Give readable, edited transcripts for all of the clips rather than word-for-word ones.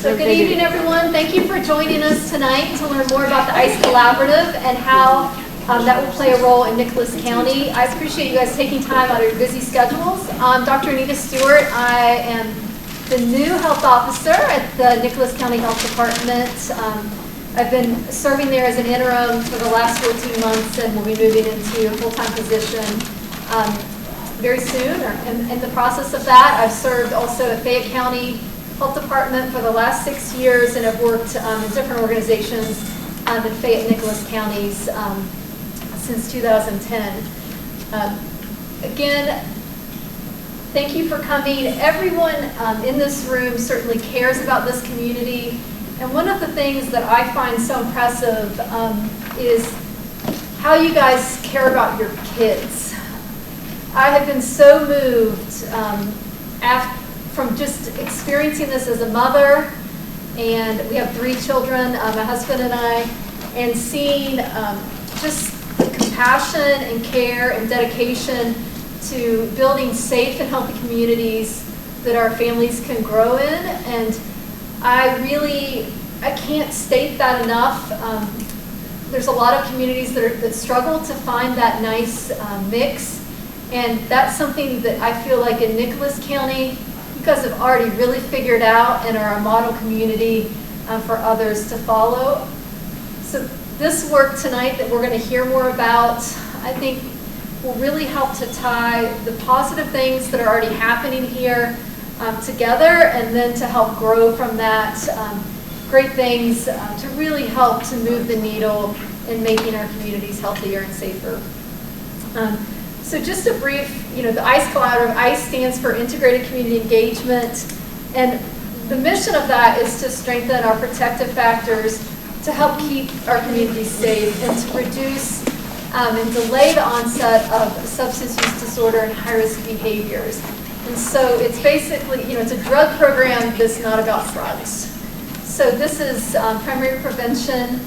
So good evening, everyone. Thank you for joining us tonight to learn more about the ICE Collaborative and how that will play a role in Nicholas County. I appreciate you guys taking time out of your busy schedules. I'm Dr. Anita Stewart. I am the new health officer at the Nicholas County Health Department. I've been serving there as an interim for the last 14 months and will be moving into a full-time position very soon, or in the process of that. I've served also at Fayette County Health Department for the last 6 years and have worked in different organizations in Fayette and Nicholas counties since 2010. Again, thank you for coming. Everyone in this room certainly cares about this community. And one of the things that I find so impressive is how you guys care about your kids. I have been so moved from just experiencing this as a mother, and we have 3 children, my husband and I, and seeing just the compassion and care and dedication to building safe and healthy communities that our families can grow in. And I can't state that enough. There's a lot of communities that struggle to find that nice mix, and that's something that I feel like in Nicholas County, you guys have already really figured out and are a model community for others to follow. So this work tonight that we're going to hear more about, I think will really help to tie the positive things that are already happening here together, and then to help grow from that great things to really help to move the needle in making our communities healthier and safer. So just a brief, the ICE Collaborative, ICE stands for Integrated Community Engagement, and the mission of that is to strengthen our protective factors to help keep our communities safe and to reduce and delay the onset of substance use disorder and high-risk behaviors. And so it's basically, it's a drug program that's not about drugs. So this is primary prevention.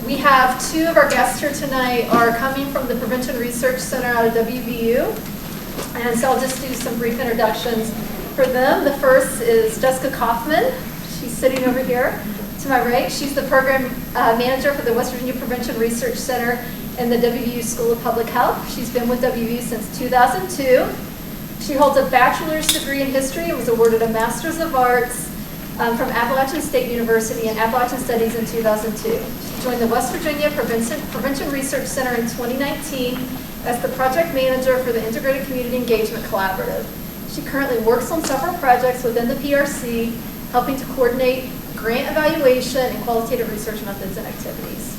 We have 2 of our guests here tonight are coming from the Prevention Research Center out of WVU. And so I'll just do some brief introductions for them. The first is Jessica Kaufman. She's sitting over here to my right. She's the program manager for the West Virginia Prevention Research Center in the WVU School of Public Health. She's been with WVU since 2002. She holds a bachelor's degree in history and was awarded a Master's of Arts from Appalachian State University in Appalachian Studies in 2002. She joined the West Virginia Prevention Research Center in 2019 as the project manager for the Integrated Community Engagement Collaborative. She currently works on several projects within the PRC, helping to coordinate grant evaluation and qualitative research methods and activities.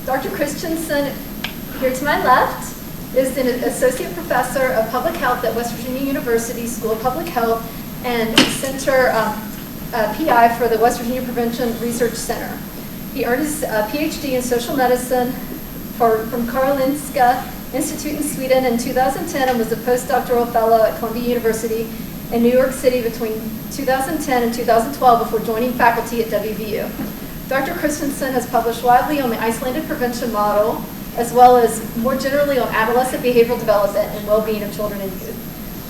Dr. Christensen, here to my left, is an associate professor of public health at West Virginia University School of Public Health and Center PI for the West Virginia Prevention Research Center. He earned his PhD in social medicine from Karolinska Institute in Sweden in 2010 and was a postdoctoral fellow at Columbia University in New York City between 2010 and 2012 before joining faculty at WVU. Dr. Christensen has published widely on the Icelandic prevention model, as well as more generally on adolescent behavioral development and well-being of children and youth.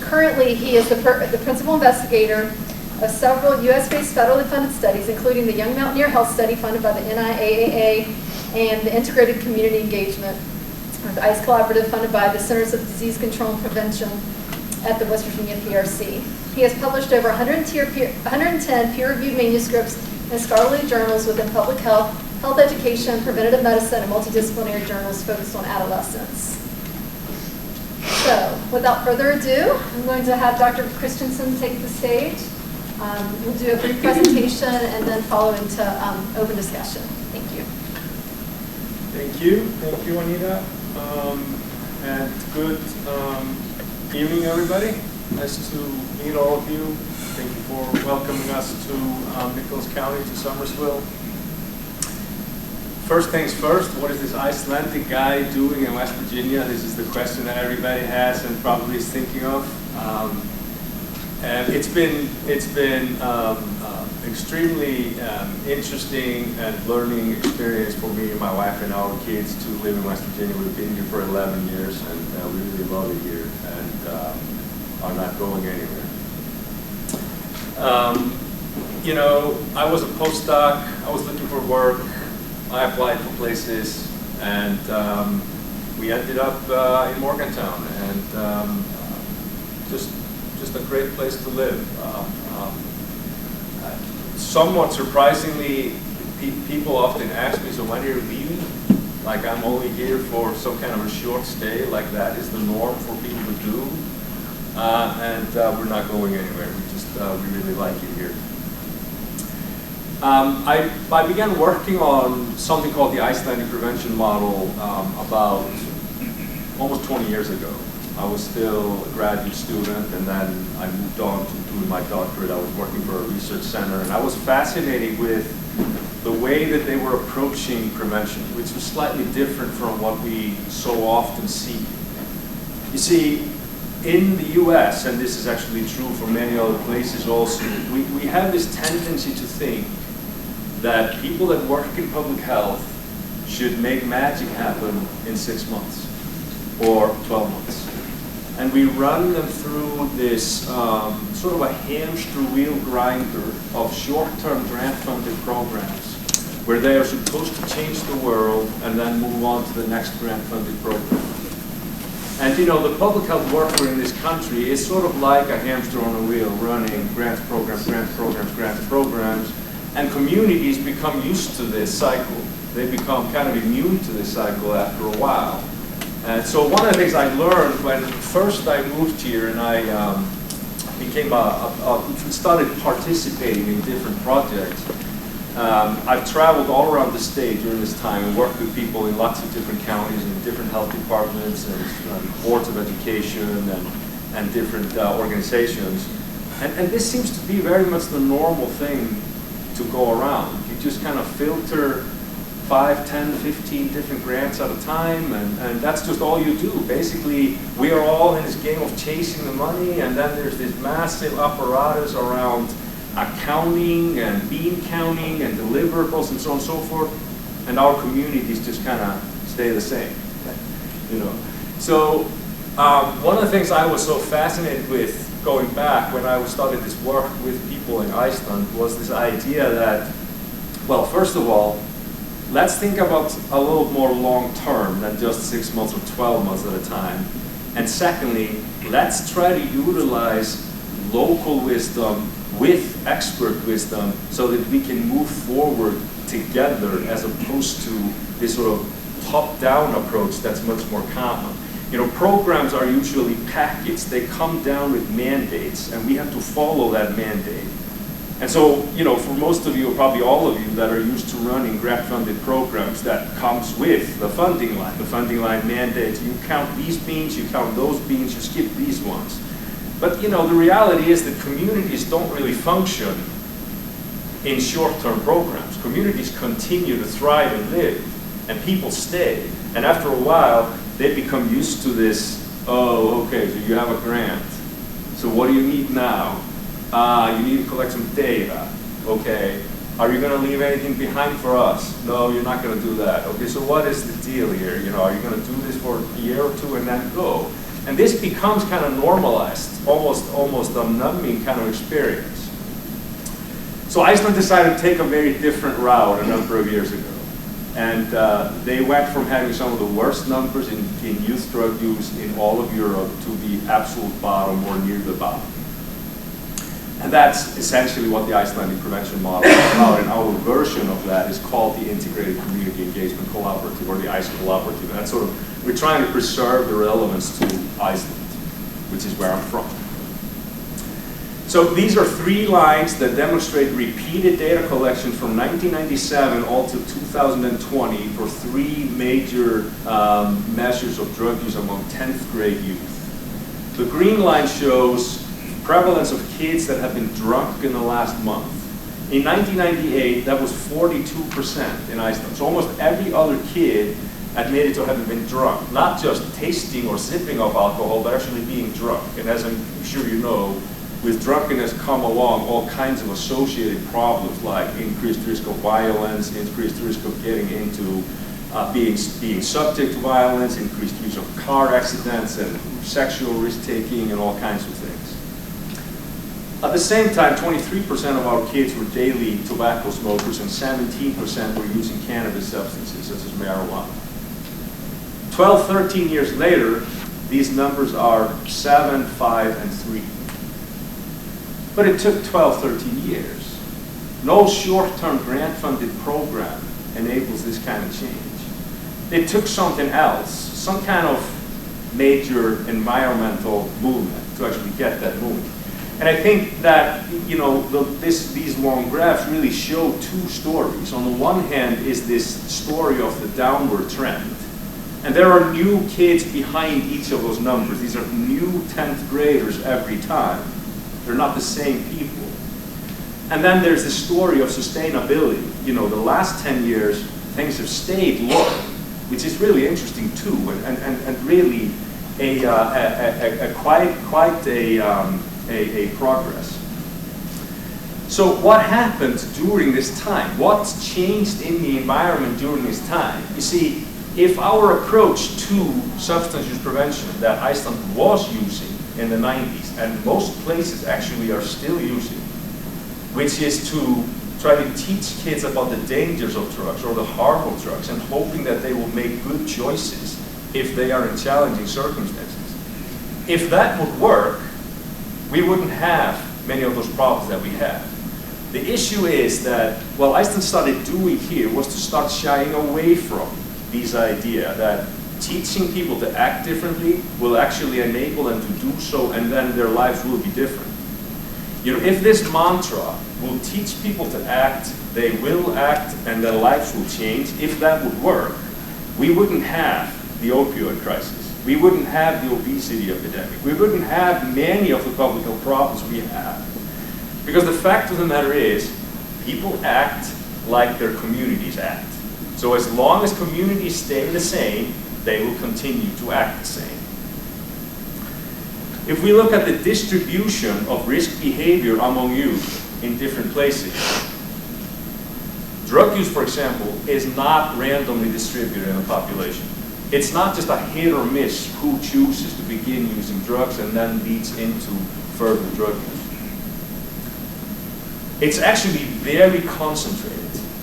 Currently, he is the principal investigator of several U.S.-based federally funded studies, including the Young Mountaineer Health Study funded by the NIAAA and the Integrated Community Engagement, or the ICE Collaborative funded by the Centers of Disease Control and Prevention at the West Virginia PRC. He has published over 110 peer-reviewed manuscripts in scholarly journals within public health, health education, preventative medicine, and multidisciplinary journals focused on adolescents. So, without further ado, I'm going to have Dr. Christensen take the stage. We'll do a brief presentation and then follow into open discussion. Thank you. Thank you, Anita. And good evening, everybody. Nice to meet all of you. Thank you for welcoming us to Nicholas County, to Somersville. First things first, what is this Icelandic guy doing in West Virginia? This is the question that everybody has and probably is thinking of. And it's been extremely interesting and learning experience for me and my wife and our kids to live in West Virginia. We've been here for 11 years and we really love it here and are not going anywhere. You know, I was a postdoc, I was looking for work, I applied for places, and we ended up in Morgantown, and just a great place to live. Somewhat surprisingly, people often ask me, so when are you leaving? Like, I'm only here for some kind of a short stay, like that is the norm for people to do. And we're not going anywhere. We really like it here. I began working on something called the Icelandic prevention model about almost 20 years ago. I was still a graduate student, and then I moved on to doing my doctorate. I was working for a research center, and I was fascinated with the way that they were approaching prevention, which was slightly different from what we so often see. You see, in the US, and this is actually true for many other places also, we have this tendency to think that people that work in public health should make magic happen in 6 months or 12 months. And we run them through this sort of a hamster wheel grinder of short-term grant-funded programs where they are supposed to change the world and then move on to the next grant-funded program. And you know, the public health worker in this country is sort of like a hamster on a wheel running grants programs, grants programs, grants programs, and communities become used to this cycle. They become kind of immune to this cycle after a while. And so one of the things I learned when first I moved here and I started participating in different projects. I've traveled all around the state during this time and worked with people in lots of different counties and different health departments and boards of education and different organizations. And this seems to be very much the normal thing to go around. You just kind of filter 5, 10, 15 different grants at a time, and that's just all you do. Basically, we are all in this game of chasing the money, and then there's this massive apparatus around accounting and bean counting and deliverables and so on and so forth, and our communities just kind of stay the same, you know. So one of the things I was so fascinated with going back when I started this work with people in Iceland was this idea that, well, first of all, let's think about a little more long term than just 6 months or 12 months at a time. And secondly, let's try to utilize local wisdom with expert wisdom so that we can move forward together as opposed to this sort of top-down approach that's much more common. You know, programs are usually packaged. They come down with mandates, and we have to follow that mandate. And so, you know, for most of you, or probably all of you that are used to running grant-funded programs, that comes with the funding line. The funding line mandates you count these beans, you count those beans, you skip these ones. But, you know, the reality is that communities don't really function in short-term programs. Communities continue to thrive and live, and people stay. And after a while, they become used to this, oh, okay, so you have a grant. So what do you need now? You need to collect some data. Okay. Are you going to leave anything behind for us? No, you're not going to do that. Okay, so what is the deal here? You know, are you going to do this for a year or two and then go? And this becomes kind of normalized, almost a numbing kind of experience. So Iceland decided to take a very different route a number of years ago. And they went from having some of the worst numbers in youth drug use in all of Europe to the absolute bottom or near the bottom. And that's essentially what the Icelandic prevention model is about, and our version of that is called the Integrated Community Engagement Collaborative, or the ICE Collaborative. And that's sort of, we're trying to preserve the relevance to Iceland, which is where I'm from. So these are 3 lines that demonstrate repeated data collection from 1997 all to 2020 for 3 major measures of drug use among 10th grade youth. The green line shows prevalence of kids that have been drunk in the last month. In 1998, that was 42% in Iceland. So almost every other kid admitted to having been drunk, not just tasting or sipping of alcohol, but actually being drunk. And as I'm sure you know, with drunkenness come along all kinds of associated problems like increased risk of violence, increased risk of getting into being subject to violence, increased risk of car accidents and sexual risk-taking and all kinds of things. At the same time, 23% of our kids were daily tobacco smokers and 17% were using cannabis substances such as marijuana. 12, 13 years later, these numbers are 7, 5, and 3. But it took 12, 13 years. No short-term grant-funded program enables this kind of change. It took something else, some kind of major environmental movement to actually get that moving. And I think that, you know, these long graphs really show two stories. On the one hand is this story of the downward trend. And there are new kids behind each of those numbers. These are new 10th graders every time. They're not the same people. And then there's the story of sustainability. You know, the last 10 years, things have stayed low, which is really interesting too, and really quite a progress. So what happened during this time? What's changed in the environment during this time? You see, if our approach to substance use prevention that Iceland was using in the 90s, and most places actually are still using, which is to try to teach kids about the dangers of drugs or the harm of drugs and hoping that they will make good choices if they are in challenging circumstances. If that would work, we wouldn't have many of those problems that we have. The issue is that what Iceland started doing here was to start shying away from this idea that teaching people to act differently will actually enable them to do so, and then their lives will be different. You know, if this mantra will teach people to act, they will act, and their lives will change, if that would work, we wouldn't have the opioid crisis. We wouldn't have the obesity epidemic. We wouldn't have many of the public health problems we have. Because the fact of the matter is, people act like their communities act. So as long as communities stay the same, they will continue to act the same. If we look at the distribution of risk behavior among youth in different places, drug use, for example, is not randomly distributed in the population. It's not just a hit or miss who chooses to begin using drugs and then leads into further drug use. It's actually very concentrated.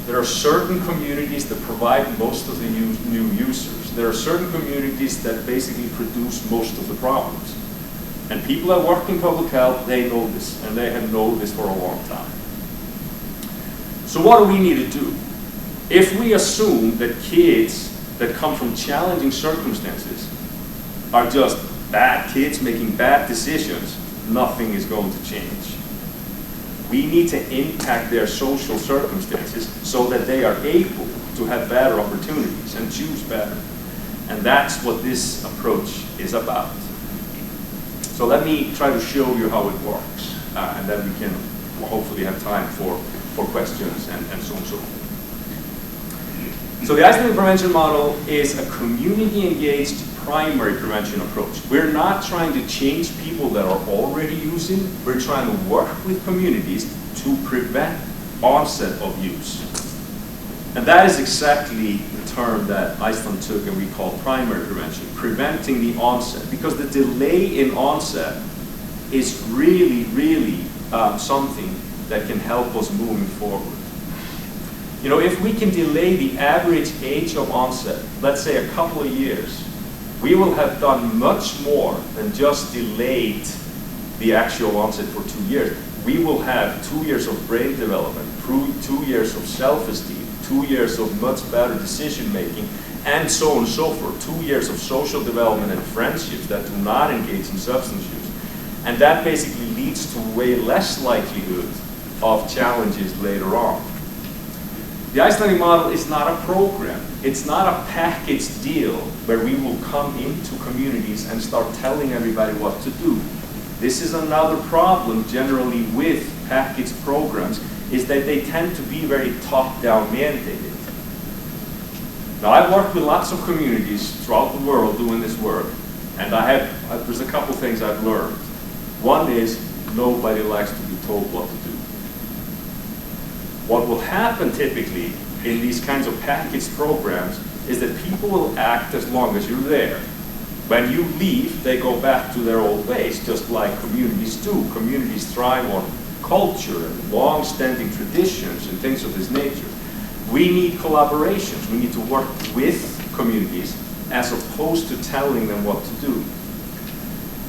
There are certain communities that provide most of the new users. There are certain communities that basically produce most of the problems. And people that work in public health, they know this, and they have known this for a long time. So what do we need to do? If we assume that kids that come from challenging circumstances are just bad kids making bad decisions, nothing is going to change. We need to impact their social circumstances so that they are able to have better opportunities and choose better. And that's what this approach is about. So let me try to show you how it works, and then we can hopefully have time for questions and so on and so forth. So the Icelandic prevention model is a community-engaged primary prevention approach. We're not trying to change people that are already using. We're trying to work with communities to prevent onset of use. And that is exactly the term that Iceland took and we call primary prevention, preventing the onset. Because the delay in onset is really, really something that can help us moving forward. You know, if we can delay the average age of onset, let's say a couple of years, we will have done much more than just delayed the actual onset for 2 years. We will have 2 years of brain development, 2 years of self-esteem, 2 years of much better decision-making, and so on and so forth. 2 years of social development and friendships that do not engage in substance use. And that basically leads to way less likelihood of challenges later on. The Icelandic model is not a program. It's not a packaged deal where we will come into communities and start telling everybody what to do. This is another problem generally with packaged programs, is that they tend to be very top-down mandated. Now, I've worked with lots of communities throughout the world doing this work, and there's a couple things I've learned. One is nobody likes to be told what to do. What will happen typically in these kinds of packaged programs is that people will act as long as you're there. When you leave, they go back to their old ways, just like communities do. Communities thrive on culture and long-standing traditions and things of this nature. We need collaborations. We need to work with communities as opposed to telling them what to do.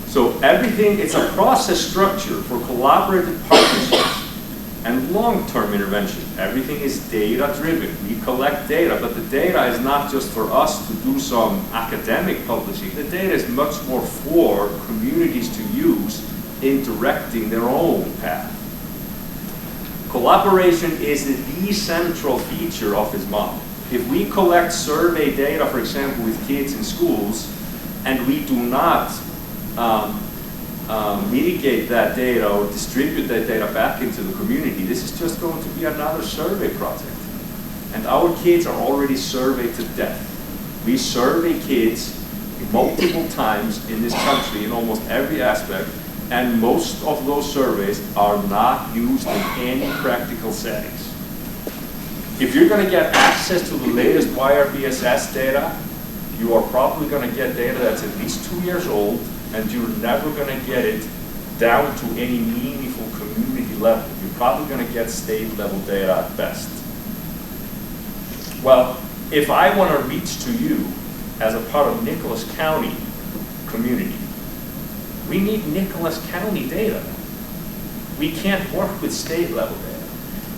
So everything, it's a process structure for collaborative partnerships and long-term intervention. Everything is data-driven. We collect data, but the data is not just for us to do some academic publishing. The data is much more for communities to use in directing their own path. Collaboration is the central feature of this model. If we collect survey data, for example, with kids in schools, and we do not mitigate that data or distribute that data back into the community, this is just going to be another survey project. And our kids are already surveyed to death. We survey kids multiple times in this country in almost every aspect, and most of those surveys are not used in any practical settings. If you're going to get access to the latest YRBSS data, you are probably going to get data that's at least 2 years old, and you're never going to get it down to any meaningful community level. You're probably going to get state level data at best. Well, if I want to reach to you as a part of Nicholas County community, we need Nicholas County data. We can't work with state level data.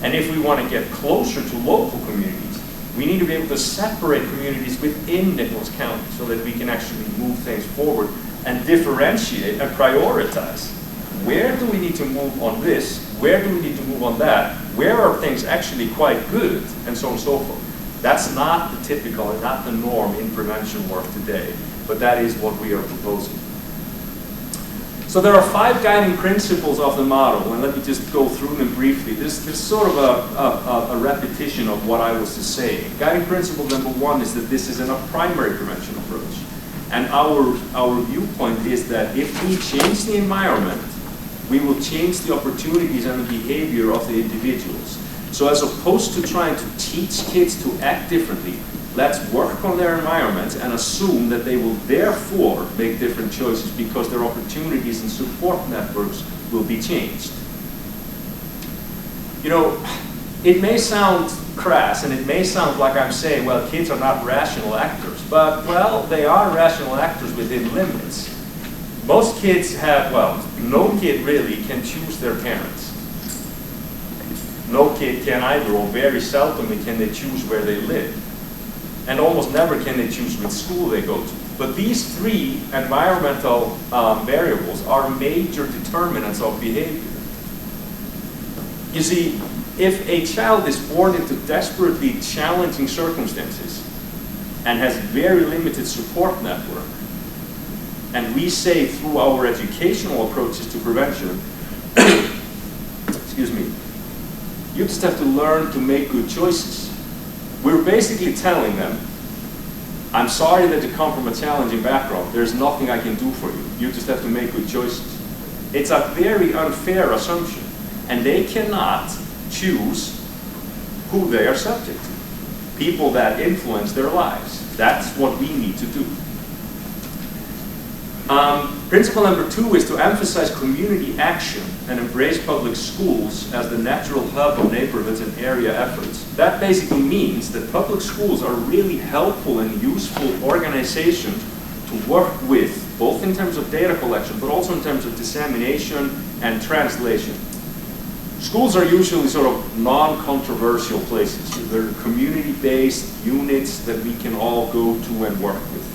And if we want to get closer to local communities, we need to be able to separate communities within Nicholas County so that we can actually move things forward and differentiate and prioritize. Where do we need to move on this? Where do we need to move on that? Where are things actually quite good? And so on and so forth. That's not the typical and not the norm in prevention work today, but that is what we are proposing. So there are 5 guiding principles of the model, and let me just go through them briefly. This is sort of a repetition of what I was just saying. Guiding principle number 1 is that this is a primary prevention approach. And our viewpoint is that if we change the environment, we will change the opportunities and the behavior of the individuals. So as opposed to trying to teach kids to act differently, let's work on their environments and assume that they will therefore make different choices because their opportunities and support networks will be changed. You know, it may sound crass and it may sound like I'm saying, well, kids are not rational actors, but, well, they are rational actors within limits. Most kids have, well, no kid really can choose their parents. No kid can either, or very seldomly can they choose where they live. And almost never can they choose which school they go to. But these 3 environmental variables are major determinants of behavior. You see, if a child is born into desperately challenging circumstances and has very limited support network, and we say through our educational approaches to prevention, excuse me, you just have to learn to make good choices. We're basically telling them, I'm sorry that you come from a challenging background. There's nothing I can do for you. You just have to make good choices. It's a very unfair assumption. And they cannot choose who they are subject to. People that influence their lives. That's what we need to do. Principle number 2 is to emphasize community action and embrace public schools as the natural hub of neighborhoods and area efforts. That basically means that public schools are really helpful and useful organizations to work with, both in terms of data collection, but also in terms of dissemination and translation. Schools are usually sort of non-controversial places. They're community-based units that we can all go to and work with.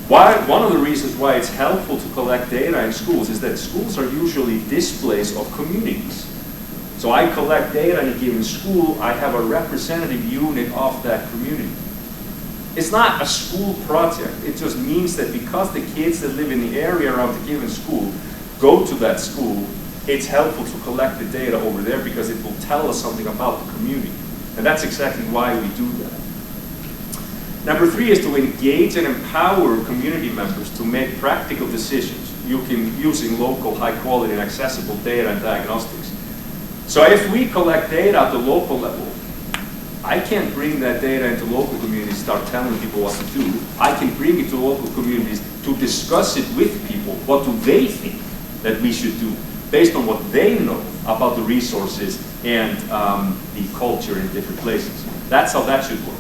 One of the reasons why it's helpful to collect data in schools is that schools are usually displays of communities. So I collect data in a given school, I have a representative unit of that community. It's not a school project, it just means that because the kids that live in the area around the given school go to that school, it's helpful to collect the data over there because it will tell us something about the community. And that's exactly why we do that. Number 3 is to engage and empower community members to make practical decisions using local, high-quality, and accessible data and diagnostics. So if we collect data at the local level, I can't bring that data into local communities and start telling people what to do. I can bring it to local communities, to discuss it with people. What do they think that we should do based on what they know about the resources and the culture in different places? That's how that should work.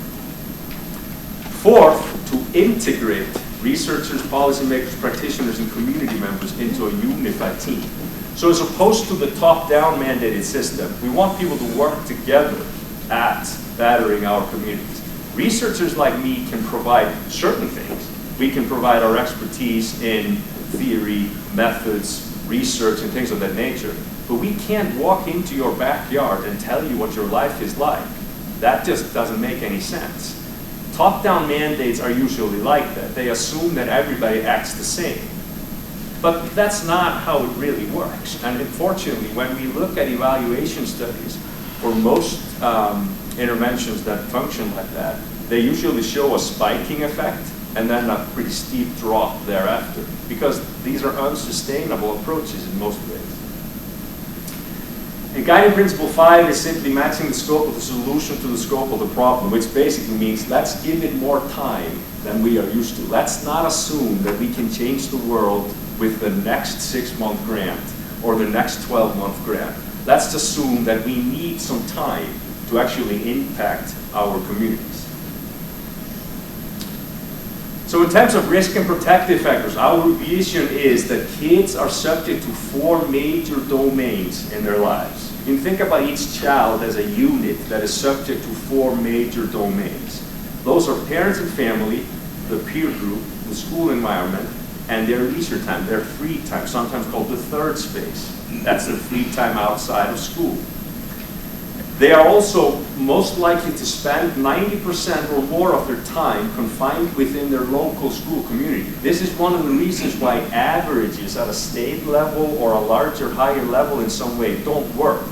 Fourth, to integrate researchers, policymakers, practitioners, and community members into a unified team. So as opposed to the top-down mandated system, we want people to work together at bettering our communities. Researchers like me can provide certain things. We can provide our expertise in theory, methods, research, and things of that nature. But we can't walk into your backyard and tell you what your life is like. That just doesn't make any sense. Top-down mandates are usually like that. They assume that everybody acts the same. But that's not how it really works. And unfortunately, when we look at evaluation studies for most interventions that function like that, they usually show a spiking effect and then a pretty steep drop thereafter, because these are unsustainable approaches in most ways. And guiding principle 5 is simply matching the scope of the solution to the scope of the problem, which basically means let's give it more time than we are used to. Let's not assume that we can change the world with the next 6-month grant or the next 12-month grant. Let's assume that we need some time to actually impact our communities. So in terms of risk and protective factors, our vision is that kids are subject to 4 major domains in their lives. You can think about each child as a unit that is subject to 4 major domains. Those are parents and family, the peer group, the school environment, and their leisure time, their free time, sometimes called the third space. That's their free time outside of school. They are also most likely to spend 90% or more of their time confined within their local school community. This is one of the reasons why averages at a state level or a larger, higher level in some way don't work.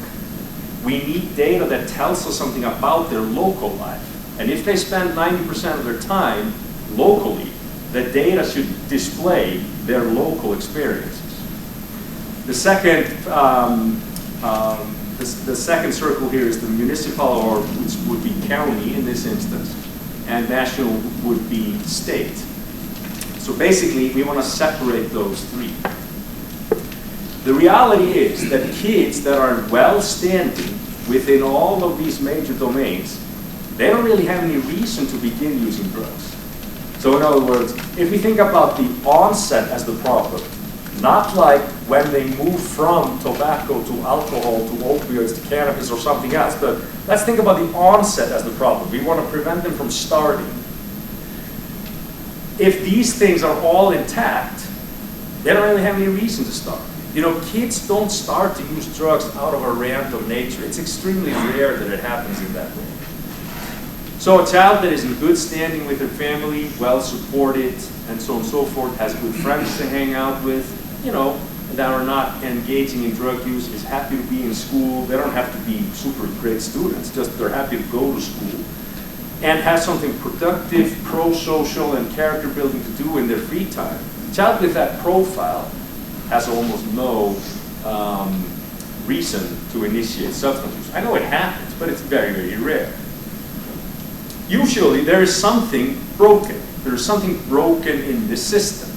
We need data that tells us something about their local life. And if they spend 90% of their time locally, the data should display their local experiences. The second the second circle here is the municipal, or which would be county in this instance, and national would be state. So basically, we want to separate those 3. The reality is that kids that are well standing within all of these major domains, they don't really have any reason to begin using drugs. So in other words, if we think about the onset as the problem, not like when they move from tobacco to alcohol to opioids to cannabis or something else, but let's think about the onset as the problem. We want to prevent them from starting. If these things are all intact, they don't really have any reason to start. You know, kids don't start to use drugs out of a random nature. It's extremely rare that it happens in that way. So a child that is in good standing with their family, well supported, and so on and so forth, has good friends to hang out with, you know, that are not engaging in drug use, is happy to be in school. They don't have to be super great students, just they're happy to go to school, and has something productive, pro-social, and character building to do in their free time. A child with that profile has almost no reason to initiate substance use. I know it happens, but it's very, very rare. Usually there is something broken. There is something broken in the system.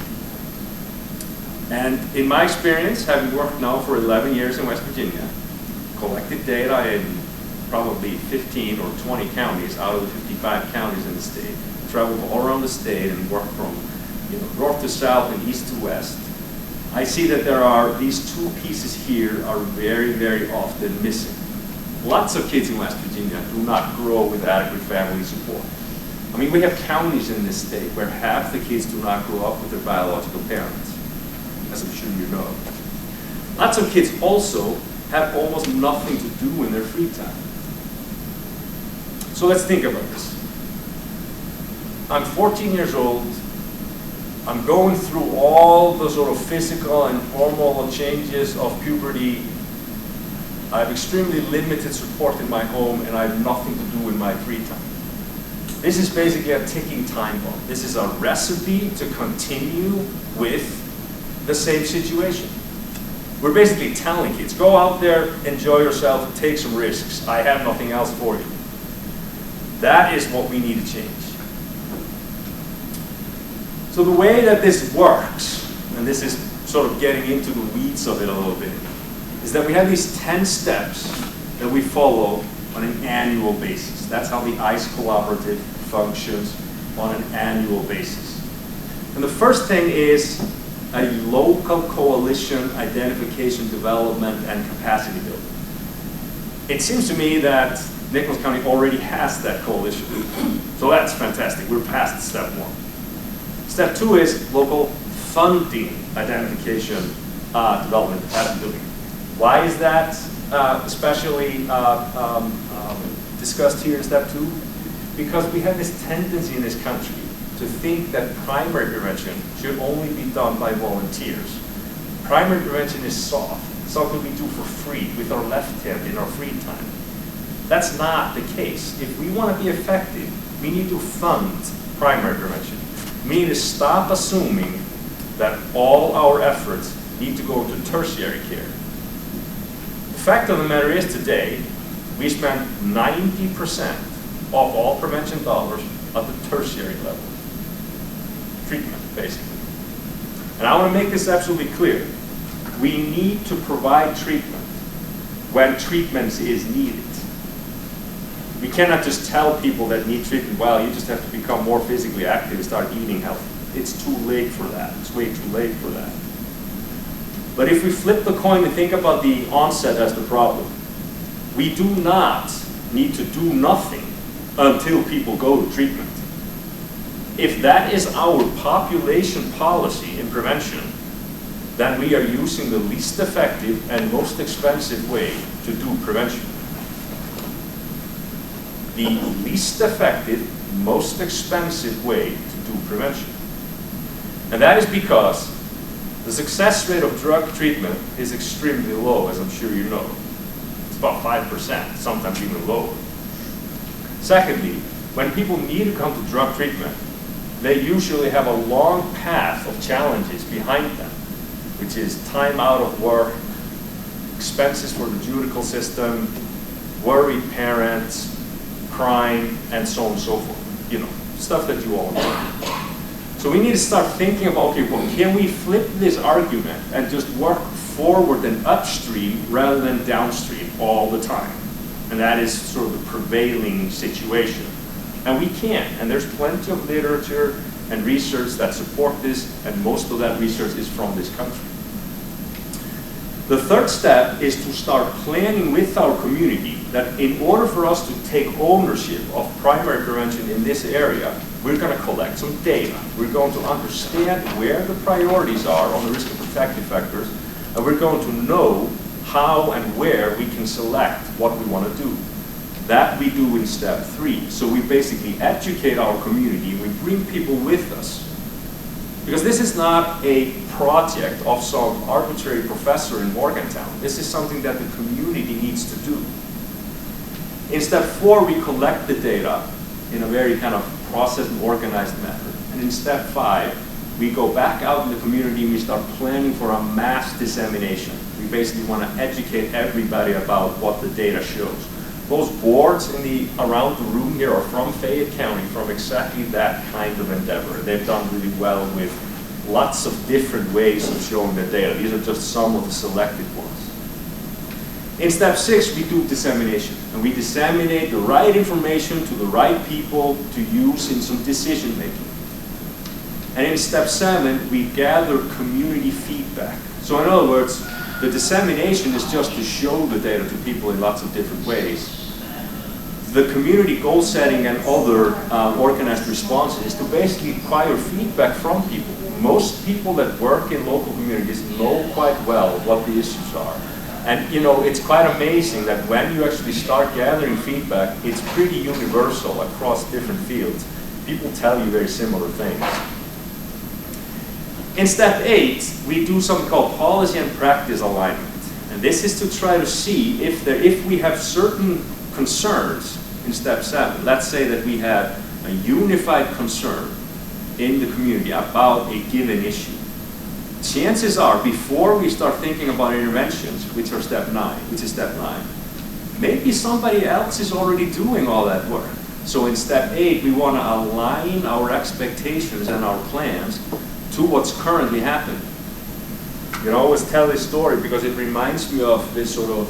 And in my experience, having worked now for 11 years in West Virginia, collected data in probably 15 or 20 counties out of the 55 counties in the state, traveled all around the state and worked from north to south and east to west, I see that there are these 2 pieces here are very, very often missing. Lots of kids in West Virginia do not grow with adequate family support. I mean, we have counties in this state where half the kids do not grow up with their biological parents, as I'm sure you know. Lots of kids also have almost nothing to do in their free time. So let's think about this. I'm 14 years old. I'm going through all the sort of physical and hormonal changes of puberty. I have extremely limited support in my home, and I have nothing to do in my free time. This is basically a ticking time bomb. This is a recipe to continue with the same situation. We're basically telling kids, go out there, enjoy yourself, take some risks. I have nothing else for you. That is what we need to change. So the way that this works, and this is sort of getting into the weeds of it a little bit, is that we have these 10 steps that we follow on an annual basis. That's how the ICE Collaborative functions on an annual basis. And the first thing is a local coalition identification, development, and capacity building. It seems to me that Nicholas County already has that coalition. So that's fantastic. We're past step 1. Step 2 is local funding identification, development, capacity building. Why is that especially discussed here in step 2? Because we have this tendency in this country to think that primary prevention should only be done by volunteers. Primary prevention is soft, something we do for free with our left hand in our free time. That's not the case. If we want to be effective, we need to fund primary prevention. We need to stop assuming that all our efforts need to go to tertiary care. The fact of the matter is today, we spend 90% of all prevention dollars at the tertiary level. Treatment, basically. And I want to make this absolutely clear. We need to provide treatment when treatment is needed. We cannot just tell people that need treatment, well, you just have to become more physically active and start eating healthy. It's too late for that. It's way too late for that. But if we flip the coin and think about the onset as the problem, we do not need to do nothing until people go to treatment. If that is our population policy in prevention, then we are using the least effective and most expensive way to do prevention. The least effective, most expensive way to do prevention. And that is because the success rate of drug treatment is extremely low, as I'm sure you know. It's about 5%, sometimes even lower. Secondly, when people need to come to drug treatment, they usually have a long path of challenges behind them, which is time out of work, expenses for the judicial system, worried parents, crime, and so on and so forth. You know, stuff that you all know. So we need to start thinking about, okay, well, can we flip this argument and just work forward and upstream rather than downstream all the time? And that is sort of the prevailing situation. And we can, and there's plenty of literature and research that support this, and most of that research is from this country. The third step is to start planning with our community that in order for us to take ownership of primary prevention in this area, we're going to collect some data. We're going to understand where the priorities are on the risk and protective factors, and we're going to know how and where we can select what we want to do. That we do in step 3. So we basically educate our community, we bring people with us. Because this is not a project of some arbitrary professor in Morgantown. This is something that the community needs to do. In step 4, we collect the data in a very kind of processed and organized manner. And in step 5, we go back out in the community and we start planning for a mass dissemination. We basically want to educate everybody about what the data shows. Those boards around the room here are from Fayette County, from exactly that kind of endeavor. They've done really well with lots of different ways of showing the data. These are just some of the selected ones. In step 6, we do dissemination. And we disseminate the right information to the right people to use in some decision making. And in step 7, we gather community feedback. So in other words, the dissemination is just to show the data to people in lots of different ways. The community goal setting and other organized responses is to basically acquire feedback from people. Most people that work in local communities know quite well what the issues are. And you know, it's quite amazing that when you actually start gathering feedback, it's pretty universal across different fields. People tell you very similar things. In step 8, we do something called policy and practice alignment. And this is to try to see if we have certain concerns in step 7. Let's say that we have a unified concern in the community about a given issue. Chances are, before we start thinking about interventions, which is step 9, maybe somebody else is already doing all that work. So in step 8, we want to align our expectations and our plans to what's currently happening. You know, I always tell this story because it reminds me of this sort of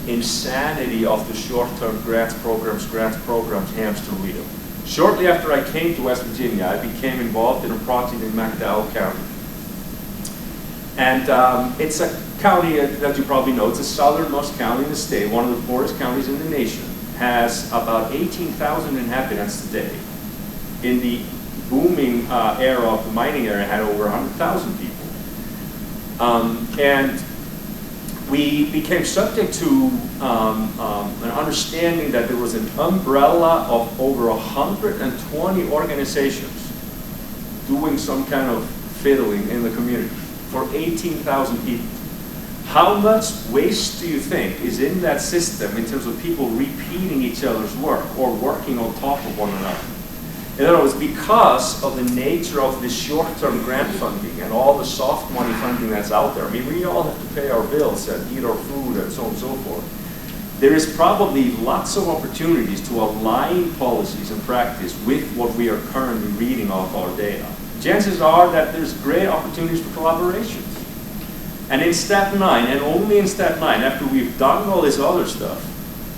insanity of the short-term grants programs, hamster wheel. Shortly after I came to West Virginia, I became involved in a project in McDowell County. And it's a county that you probably know. It's the southernmost county in the state, one of the poorest counties in the nation. Has about 18,000 inhabitants today. In the booming era of the mining area, had over 100,000 people. And we became subject to an understanding that there was an umbrella of over 120 organizations doing some kind of fiddling in the community for 18,000 people. How much waste do you think is in that system in terms of people repeating each other's work or working on top of one another? In other words, because of the nature of this short-term grant funding and all the soft money funding that's out there, I mean, we all have to pay our bills and eat our food and so on and so forth. There is probably lots of opportunities to align policies and practice with what we are currently reading off our data. Chances are that there's great opportunities for collaboration. And in step 9, and only in step 9, after we've done all this other stuff,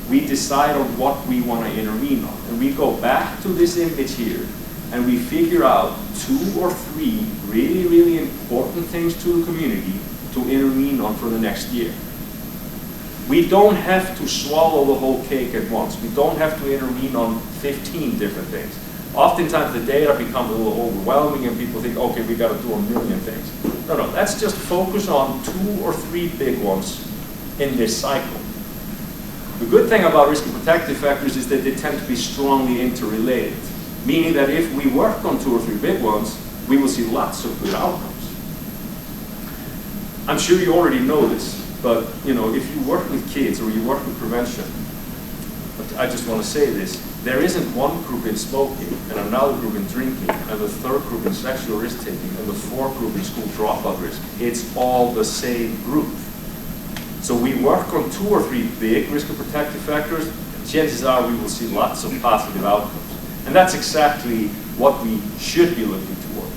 we decide on what we want to intervene on. And we go back to this image here, and we figure out 2 or 3 really, really important things to the community to intervene on for the next year. We don't have to swallow the whole cake at once. We don't have to intervene on 15 different things. Oftentimes the data becomes a little overwhelming and people think, okay, we got to do a million things. No, let's just focus on 2 or 3 big ones in this cycle. The good thing about risk and protective factors is that they tend to be strongly interrelated, meaning that if we work on 2 or 3 big ones, we will see lots of good outcomes. I'm sure you already know this, but you know, if you work with kids or you work with prevention, but I just want to say this, there isn't one group in smoking, and another group in drinking, and the third group in sexual risk-taking, and the fourth group in school dropout risk. It's all the same group. So we work on 2 or 3 big risk and protective factors, and chances are we will see lots of positive outcomes. And that's exactly what we should be looking towards.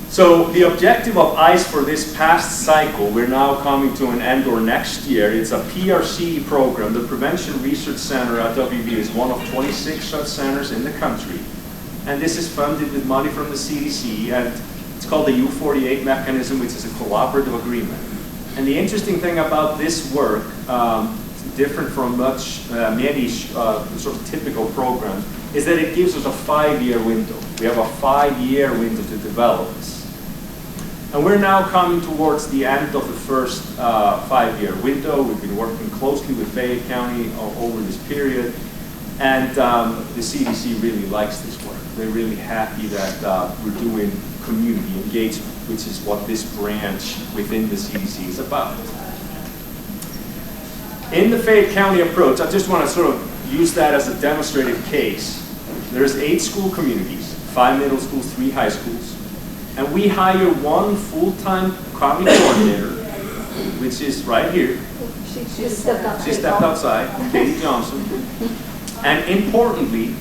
So the objective of ICE for this past cycle, we're now coming to an end or next year. It's a PRC program. The Prevention Research Center at WV is one of 26 such centers in the country. And this is funded with money from the CDC, and it's called the U48 mechanism, which is a collaborative agreement. And the interesting thing about this work, different from many sort of typical programs, is that it gives us a 5-year window. We have a 5-year window to develop this. And we're now coming towards the end of the first 5-year window. We've been working closely with Fayette County over this period. And the CDC really likes this work. They're really happy that we're doing community engagement, which is what this branch within the CDC is about. In the Fayette County approach, I just want to sort of use that as a demonstrative case. There's 8 school communities, 5 middle schools, 3 high schools. And we hire 1 full-time community coordinator, which is right here. She stepped outside. She stepped outside, Katie Johnson. And importantly,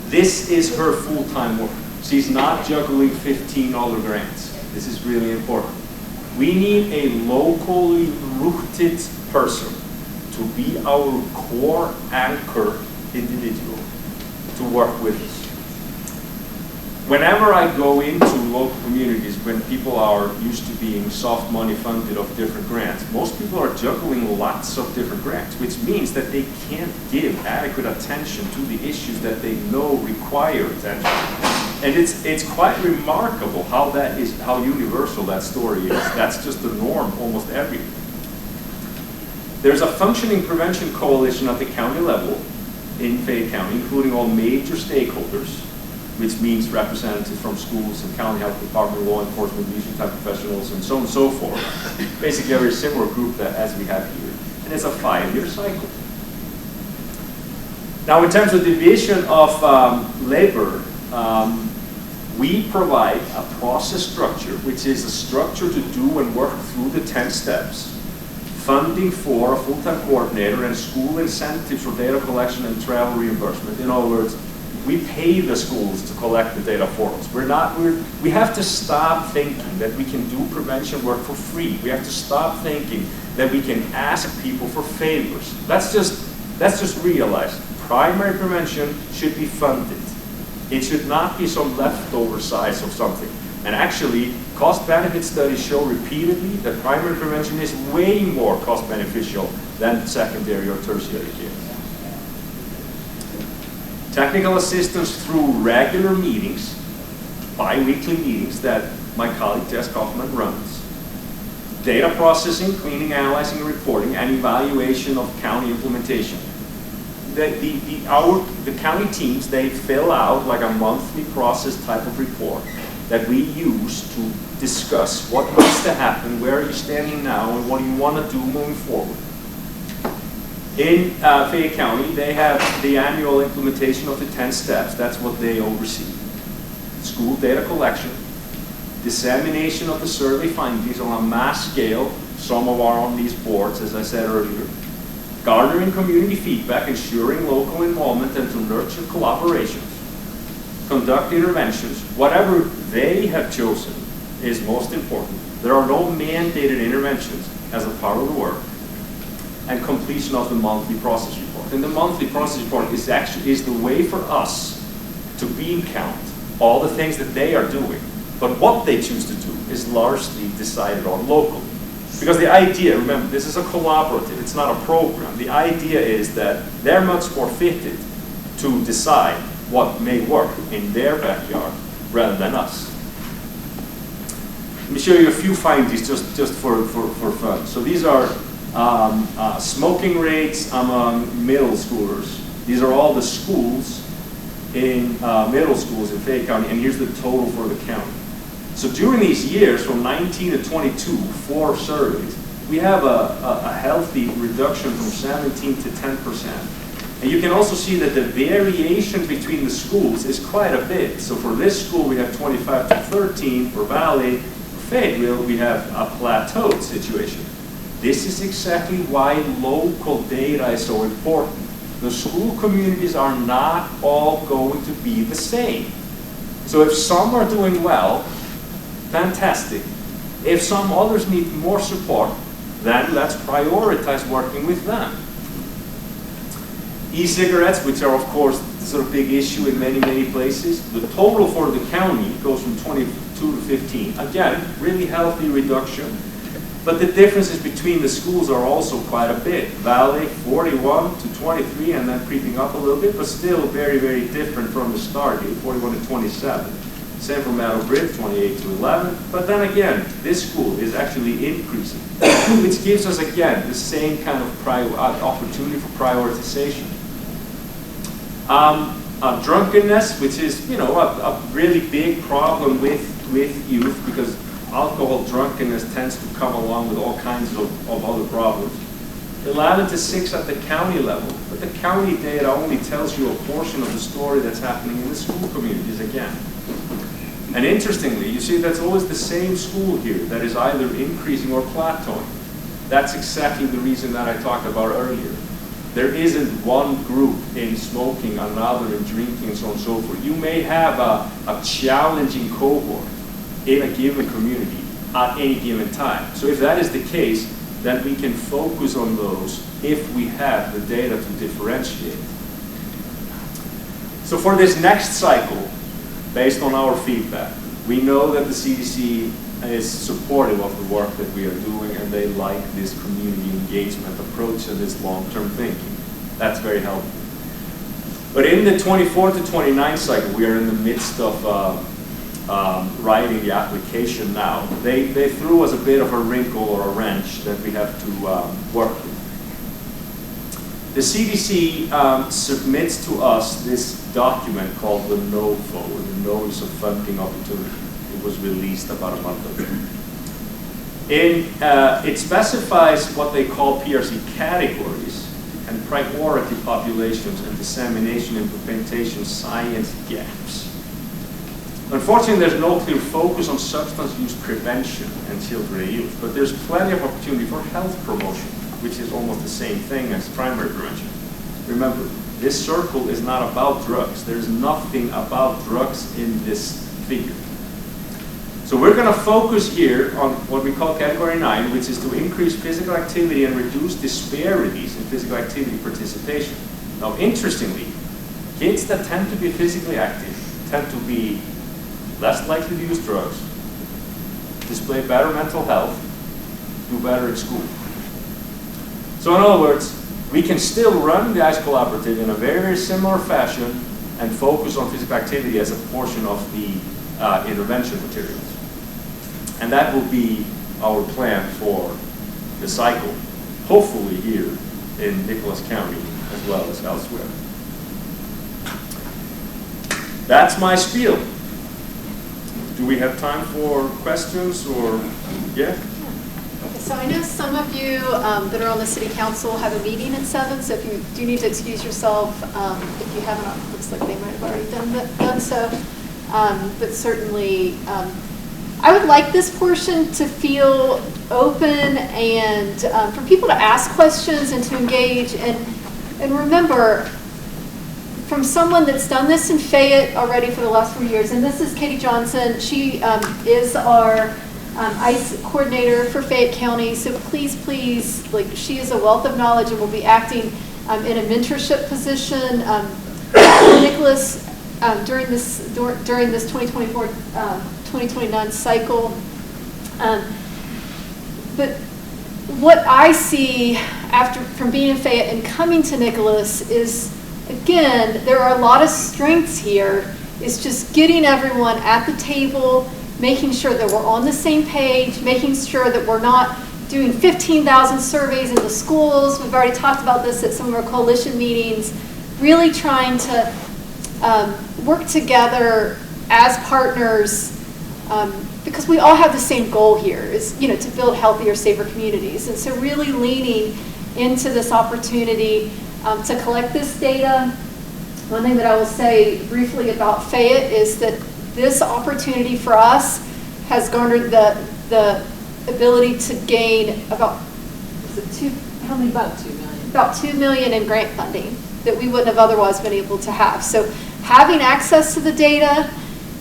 this is her full-time work. She's not juggling 15 other grants. This is really important. We need a locally rooted person to be our core anchor individual to work with us. Whenever I go into local communities when people are used to being soft money funded of different grants, most people are juggling lots of different grants, which means that they can't give adequate attention to the issues that they know require attention. And it's quite remarkable how universal that story is. That's just the norm almost everywhere. There's a functioning prevention coalition at the county level in Fayette County, including all major stakeholders, which means representatives from schools and county health department, law enforcement, leisure type professionals, and so on and so forth. Basically a very similar group as we have here. And it's a 5-year cycle. Now in terms of division of labor, we provide a process structure, which is a structure to do and work through the 10 steps, funding for a full-time coordinator and school incentives for data collection and travel reimbursement. In other words, we pay the schools to collect the data for us. We have to stop thinking that we can do prevention work for free. We have to stop thinking that we can ask people for favors. Let's just realize primary prevention should be funded. It should not be some leftover size of something. And actually, cost-benefit studies show repeatedly that primary prevention is way more cost-beneficial than secondary or tertiary care. Technical assistance through regular meetings, bi-weekly meetings that my colleague Jess Kaufman runs. Data processing, cleaning, analyzing, and reporting, and evaluation of county implementation. The county teams, they fill out like a monthly process type of report that we use to discuss what needs to happen, where are you standing now, and what do you want to do moving forward. In Fayette County, they have the annual implementation of the 10 steps. That's what they oversee. School data collection, dissemination of the survey findings on a mass scale. Some of are on these boards, as I said earlier. Garnering community feedback, ensuring local involvement, and to nurture collaborations. Conduct interventions. Whatever they have chosen is most important. There are no mandated interventions as a part of the work. And completion of the monthly process report. And the monthly process report is the way for us to bean count all the things that they are doing. But what they choose to do is largely decided on locally. Because the idea, remember, this is a collaborative, it's not a program. The idea is that they're much more fitted to decide what may work in their backyard rather than us. Let me show you a few findings just for fun. So these are smoking rates among middle schoolers. These are all the schools in middle schools in Fayette County, and here's the total for the county. So during these years, from 19 to 22, 4 surveys, we have a healthy reduction from 17 to 10%. And you can also see that the variation between the schools is quite a bit. So for this school, we have 25 to 13. For Valley, for Fayetteville, we have a plateaued situation. This is exactly why local data is so important. The school communities are not all going to be the same. So if some are doing well, fantastic. If some others need more support, then let's prioritize working with them. E-cigarettes, which are of course sort of big issue in many places, the total for the county goes from 22 to 15. Again, really healthy reduction. But the differences between the schools are also quite a bit. Valley, 41 to 23, and then creeping up a little bit, but still very different from the start, 41 to 27. Same for Meadow Bridge, 28 to 11. But then again, this school is actually increasing, which gives us, again, the same kind of opportunity for prioritization. Drunkenness, which is, a really big problem with youth, because alcohol drunkenness tends to come along with all kinds of other problems. 11 to 6 at the county level, but the county data only tells you a portion of the story that's happening in the school communities again. And interestingly, you see that's always the same school here that is either increasing or plateauing. That's exactly the reason that I talked about earlier. There isn't one group in smoking, another in drinking, and so on and so forth. You may have a challenging cohort in a given community at any given time. So if that is the case, then we can focus on those if we have the data to differentiate. So for this next cycle, based on our feedback, we know that the CDC is supportive of the work that we are doing, and they like this community engagement approach and this long-term thinking. That's very helpful. But in the 24 to 29 cycle, we are in the midst of writing the application now. They threw us a bit of a wrinkle or a wrench that we have to work with. The CDC submits to us this document called the NOFO, or the Notice of Funding Opportunity. It was released about a month ago. It specifies what they call PRC categories and priority populations and dissemination and implementation science gaps. Unfortunately, there's no clear focus on substance use prevention and children and youth, but there's plenty of opportunity for health promotion. which is almost the same thing as primary prevention. Remember, this circle is not about drugs. There's nothing about drugs in this figure. So we're going to focus here on what we call category 9, which is to increase physical activity and reduce disparities in physical activity participation. Now, interestingly, kids that tend to be physically active tend to be less likely to use drugs, display better mental health, do better at school. So in other words, we can still run the ICE Collaborative in a very, very similar fashion and focus on physical activity as a portion of the intervention materials. And that will be our plan for the cycle, hopefully here in Nicholas County as well as elsewhere. That's my spiel. Do we have time for questions or, yeah? So I know some of you that are on the city council have a meeting at 7, so if you do need to excuse yourself, if you haven't, looks like they might have already done so. But certainly, I would like this portion to feel open and for people to ask questions and to engage. And remember, from someone that's done this in Fayette already for the last 4 years, and this is Katie Johnson. She is our ICE coordinator for Fayette County. So please, like, she is a wealth of knowledge and will be acting in a mentorship position. Nicholas, during this 2024-2029 cycle. But what I see from being in Fayette and coming to Nicholas is, again, there are a lot of strengths here. It's just getting everyone at the table, making sure that we're on the same page, making sure that we're not doing 15,000 surveys in the schools. We've already talked about this at some of our coalition meetings, really trying to work together as partners because we all have the same goal here, is, you know, to build healthier, safer communities. And so really leaning into this opportunity to collect this data. One thing that I will say briefly about Fayette is that this opportunity for us has garnered the ability to gain about, about $2 million in grant funding that we wouldn't have otherwise been able to have. So having access to the data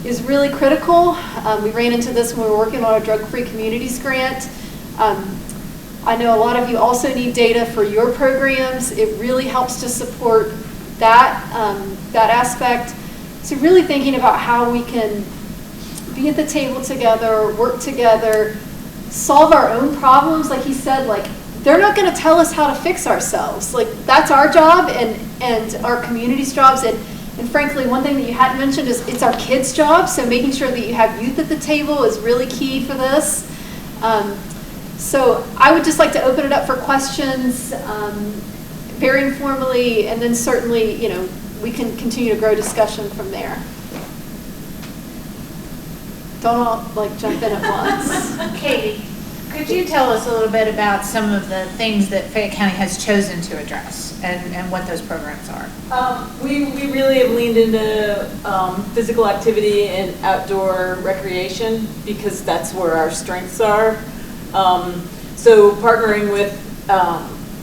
is really critical. We ran into this when we were working on our drug-free communities grant. I know a lot of you also need data for your programs. It really helps to support that, that aspect. So really thinking about how we can be at the table together, work together, solve our own problems. Like he said, like, they're not going to tell us how to fix ourselves. Like, that's our job and our community's jobs. And frankly, one thing that you hadn't mentioned is it's our kids' job. So making sure that you have youth at the table is really key for this. So I would just like to open it up for questions, very informally, and then certainly, you know, we can continue to grow discussion from there. Don't all like jump in at once. Katie, could you tell us a little bit about some of the things that Fayette County has chosen to address and what those programs are? We really have leaned into physical activity and outdoor recreation because that's where our strengths are. So partnering with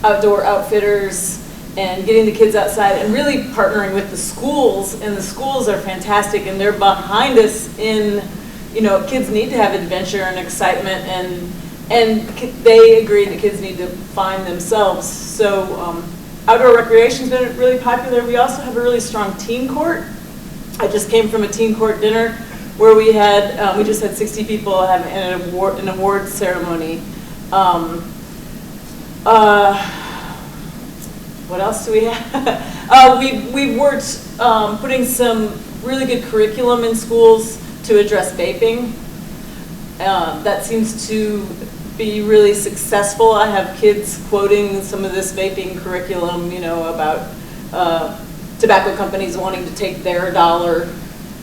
outdoor outfitters and getting the kids outside and really partnering with the schools, and the schools are fantastic and they're behind us in, you know, kids need to have adventure and excitement, and they agree that kids need to find themselves. So outdoor recreation's been really popular. We also have a really strong teen court. I just came from a teen court dinner where we had, we just had 60 people have an award ceremony. What else do we have? We've worked putting some really good curriculum in schools to address vaping. That seems to be really successful. I have kids quoting some of this vaping curriculum, you know, about tobacco companies wanting to take their dollar.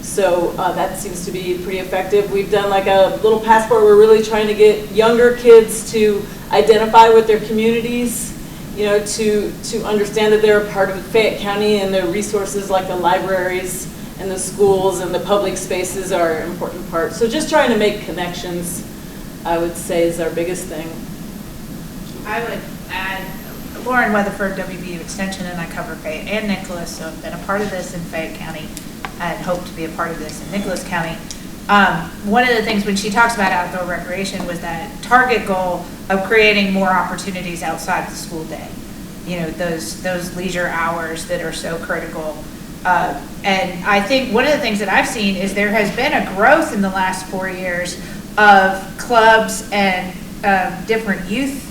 So that seems to be pretty effective. We've done like a little passport. We're really trying to get younger kids to identify with their communities, you know, to understand that they're a part of Fayette County and the resources like the libraries and the schools and the public spaces are an important part. So just trying to make connections, I would say, is our biggest thing. I and Lauren Weatherford, WVU Extension, and I cover Fayette and Nicholas, so I've been a part of this in Fayette County and hope to be a part of this in Nicholas County. One of the things when she talks about outdoor recreation was that target goal of creating more opportunities outside the school day. You know, those leisure hours that are so critical. And I think one of the things that I've seen is there has been a growth in the last 4 years of clubs and different youth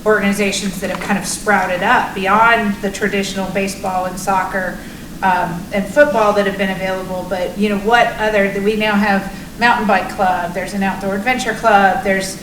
organizations that have kind of sprouted up beyond the traditional baseball and soccer and football that have been available. But you know, what other, we now have mountain bike club, there's an outdoor adventure club, there's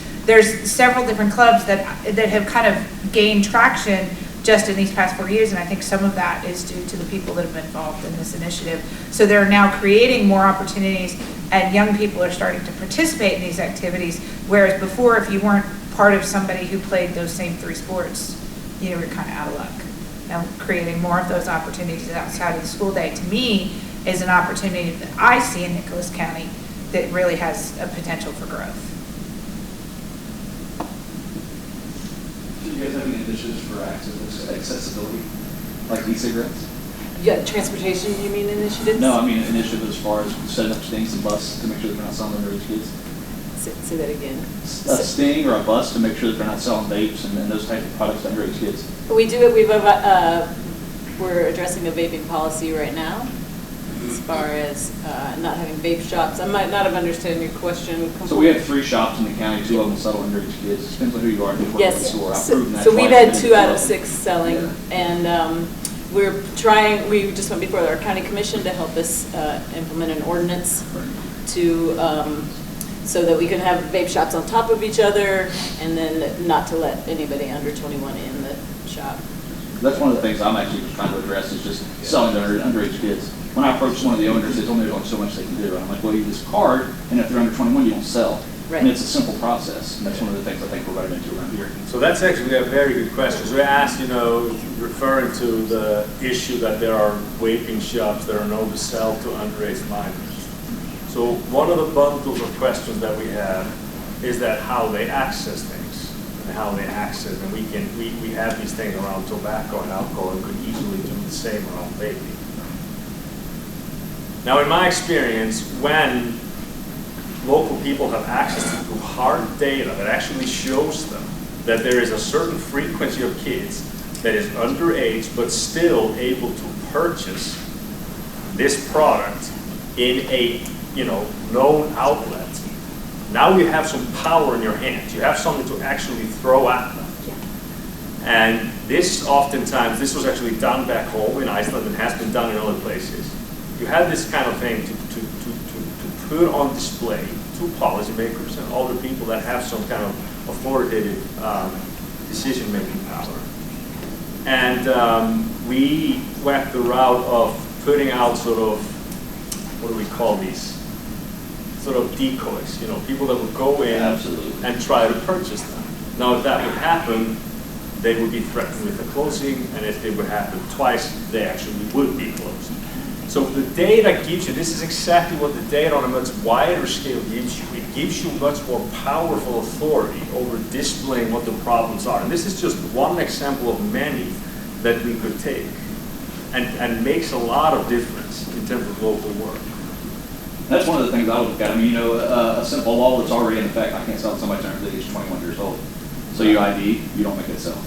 several different clubs that have kind of gained traction just in these past 4 years, and I think some of that is due to the people that have been involved in this initiative. So they're now creating more opportunities, and young people are starting to participate in these activities, whereas before, if you weren't part of somebody who played those same 3 sports, you were kind of out of luck. Now, creating more of those opportunities outside of the school day, to me, is an opportunity that I see in Nicholas County that really has a potential for growth. Do you guys have any initiatives for accessibility, like e-cigarettes? Yeah, transportation, you mean initiatives? No, I mean initiatives as far as setting up stings and bus to make sure that they're not selling underage kids. Say that again. A sting or a bus to make sure that they're not selling vapes and those types of products to underage kids. We do it. We're addressing a vaping policy right now, as far as not having vape shops. I might not have understood your question completely. So we have 3 shops in the county. 2 of them sell underage kids. It depends on who you are. Yes. I've So we've had 2 out of 6 selling, yeah. And we're trying. We just went before our county commission to help us implement an ordinance to. So that we can have vape shops on top of each other, and then not to let anybody under 21 in the shop. That's one of the things I'm actually trying to address is just selling to underage kids. When I approached one of the owners, they told me there's only so much they can do. And I'm like, well, you use a card, and if they're under 21, you don't sell. Right. And it's a simple process, and that's one of the things I think we're running into around here. So that's actually a very good question. We asked, referring to the issue that there are vaping shops that are known to sell to underage minors. So one of the bundles of questions that we have is that how they access things and how they access, and we have these things around tobacco and alcohol and could easily do the same around vaping. Now, in my experience, when local people have access to hard data that actually shows them that there is a certain frequency of kids that is underage but still able to purchase this product in a known outlet. Now you have some power in your hands. You have something to actually throw at them. And this oftentimes, this was actually done back home in Iceland and has been done in other places. You have this kind of thing to put on display to policymakers and other people that have some kind of authoritative decision-making power. And we went the route of putting out sort of, what do we call these? Sort of decoys, people that would go in and try to purchase them. Now, if that would happen, they would be threatened with a closing, and if it would happen twice, they actually would be closed. So the data gives you, this is exactly what the data on a much wider scale gives you. It gives you much more powerful authority over displaying what the problems are. And this is just one example of many that we could take, and makes a lot of difference in terms of local work. That's one of the things I would look at. I mean, a simple law that's already in effect, I can't sell to somebody under the age of 21 years old. So you ID, you don't make it sell.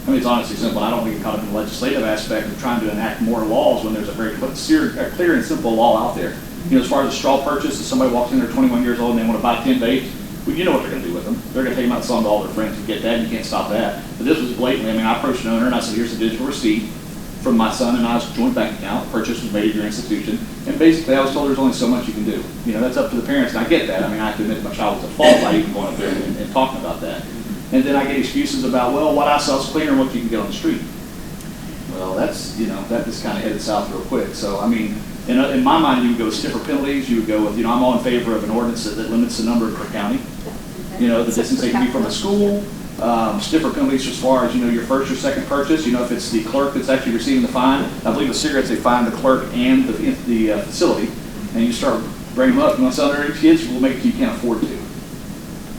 I mean, it's honestly simple. I don't think it caught up in the legislative aspect of trying to enact more laws when there's a very clear and simple law out there. As far as a straw purchase, if somebody walks in there 21 years old and they want to buy 10 vapes, well, you know what they're going to do with them. They're going to take them out and sell them to all their friends and get that, and you can't stop that. But this was blatantly, I approached an owner and I said, here's a digital receipt from my son and I's joint bank account. Purchase was made at your institution. And basically, I was told there's only so much you can do. That's up to the parents, and I get that. I have to admit my child was at fault by even going up there and talking about that. And then I get excuses about, well, what I sell is cleaner than what you can get on the street. Well, that's, that just kind of headed south real quick. So, in my mind, you would go with stiffer penalties. You would go with, I'm all in favor of an ordinance that limits the number per county. The distance they can be from a school. Stiffer penalties as far as, your first or second purchase. If it's the clerk that's actually receiving the fine. I believe the cigarettes, they fine the clerk and the facility. And you start bringing them up. You want to sell underage kids, we'll make it you can't afford to.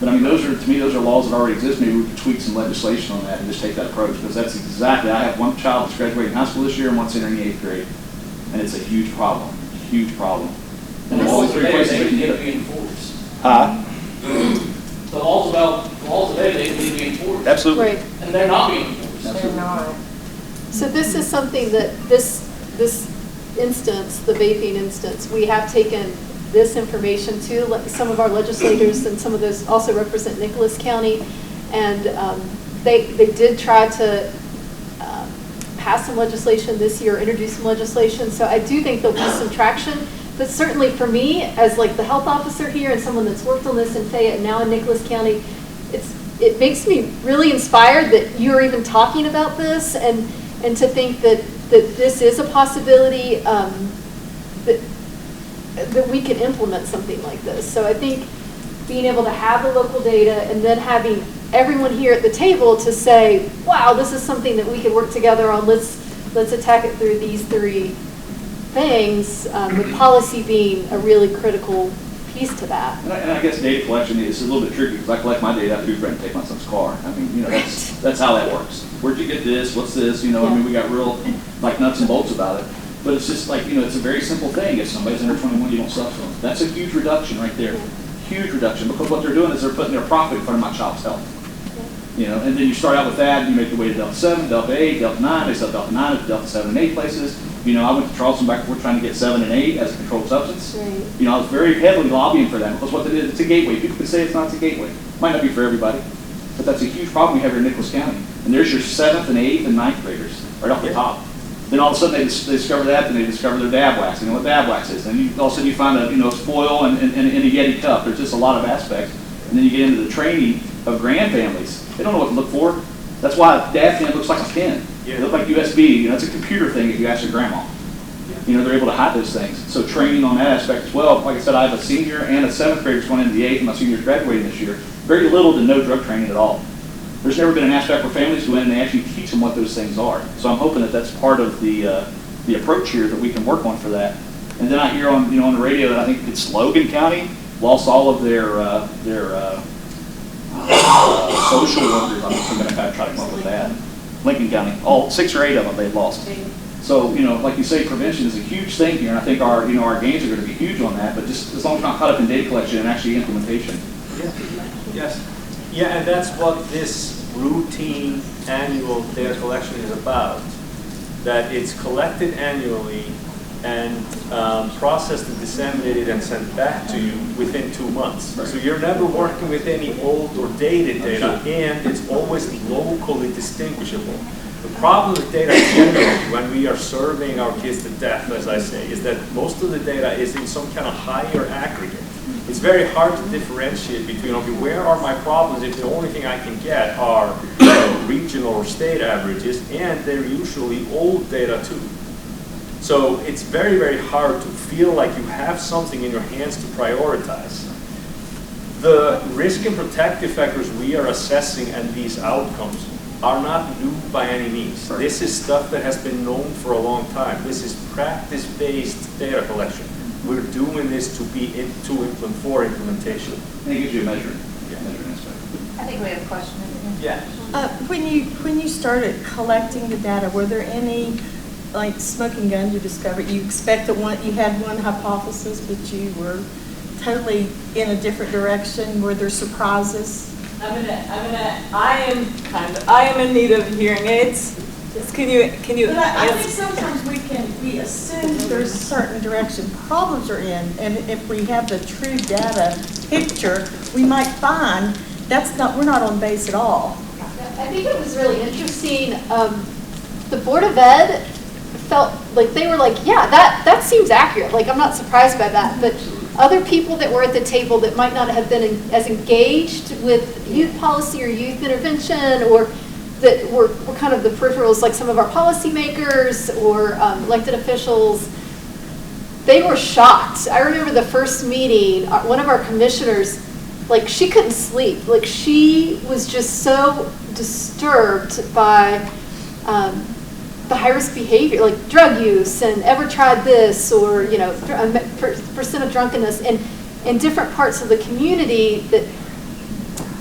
But I mean, to me, those are laws that already exist. Maybe we could tweak some legislation on that and just take that approach, because that's exactly, I have one child that's graduating high school this year and one's entering the 8th grade. And it's a huge problem, huge problem. And there's only 3 places they can get it. Enforced. Huh? The laws today, they need to be enforced. Absolutely. Right. And they're not being enforced. Absolutely. So this is something that this instance, the vaping instance, we have taken this information to some of our legislators, and some of those also represent Nicholas County, and they did try to pass some legislation this year, introduce some legislation. So I do think there'll be some traction. But certainly for me, as like the health officer here and someone that's worked on this in Fayette and now in Nicholas County, it makes me really inspired that you're even talking about this, and to think that this is a possibility, that we can implement something like this. So I think being able to have the local data and then having everyone here at the table to say, wow, this is something that we could work together on, let's attack it through these 3 things, with policy being a really critical piece to that. And I guess data collection is a little bit tricky, because I collect my data after Brent take my son's car. I mean, you know, that's how that works. Where'd you get this? What's this? You know, I mean, we got real like nuts and bolts about it. But it's just like, you know, it's a very simple thing. If somebody's under 21, you don't sell to them. That's a huge reduction right there. Huge reduction, because what they're doing is they're putting their profit in front of my child's health. You know, and then you start out with that, and you make your way to Delta 7, Delta 8, Delta 9, they sell Delta 9, Delta 7 and 8 places. You know, I went to Charleston back before trying to get 7 and 8 as a controlled substance. Right. You know, I was very heavily lobbying for that, because what it is, it's a gateway. People can say it's not a gateway. Might not be for everybody, but that's a huge problem we have here in Nicholas County. And there's your 7th and 8th and 9th graders right off the top. Then all of a sudden they discover that, and they discover their dab wax. You know what dab wax is. And all of a sudden you find a foil and a Yeti cup. There's just a lot of aspects. And then you get into the training of grand families. They don't know what to look for. That's why a dab pen looks like a pen. Yeah. It looks like USB. You know, it's a computer thing if you ask your grandma. You know, they're able to hide those things. So training on that aspect as well. Like I said, I have a senior and a 7th grader going into the 8th, and my senior's graduating this year. Very little to no drug training at all. There's never been an aspect where families go in and they actually teach them what those things are. So I'm hoping that that's part of the approach here that we can work on for that. And then I hear on the radio that I think it's Logan County lost all of their social workers. I'm going to try to come up with that. Lincoln County, all 6 or 8 of them they've lost. So, you know, like you say, prevention is a huge thing here, and I think our gains are going to be huge on that, but just as long as we're not caught up in data collection and actually implementation. Yes. Yeah, and that's what this routine annual data collection is about. That it's collected annually and processed and disseminated and sent back to you within 2 months. Right. So you're never working with any old or dated data, and it's always locally distinguishable. The problem with data generally, when we are surveying our kids to death, as I say, is that most of the data is in some kind of higher aggregate. It's very hard to differentiate between, okay, where are my problems if the only thing I can get are regional or state averages, and they're usually old data too. So it's very, very hard to feel like you have something in your hands to prioritize. The risk and protective factors we are assessing and these outcomes are not new by any means. Right. This is stuff that has been known for a long time. This is practice-based data collection. We're doing this for implementation. And it gives you a measuring Yeah. aspect. I think we have a question. Yeah. When you started collecting the data, were there any like smoking guns you discovered? You expected you had one hypothesis, but you were totally in a different direction. Were there surprises? I am in need of hearing aids. Can you? But I think sometimes we assume there's a certain direction problems are in, and if we have the true data picture, we might find we're not on base at all. I think it was really interesting. The Board of Ed felt like they were like, yeah, that seems accurate. Like, I'm not surprised by that. But other people that were at the table that might not have been as engaged with youth policy or youth intervention, or that were kind of the peripherals, like some of our policymakers or elected officials, they were shocked. I remember the first meeting, one of our commissioners, like, she couldn't sleep. Like, she was just so disturbed by the high-risk behavior, like drug use and ever tried this, or, you know, percent of drunkenness, and in different parts of the community that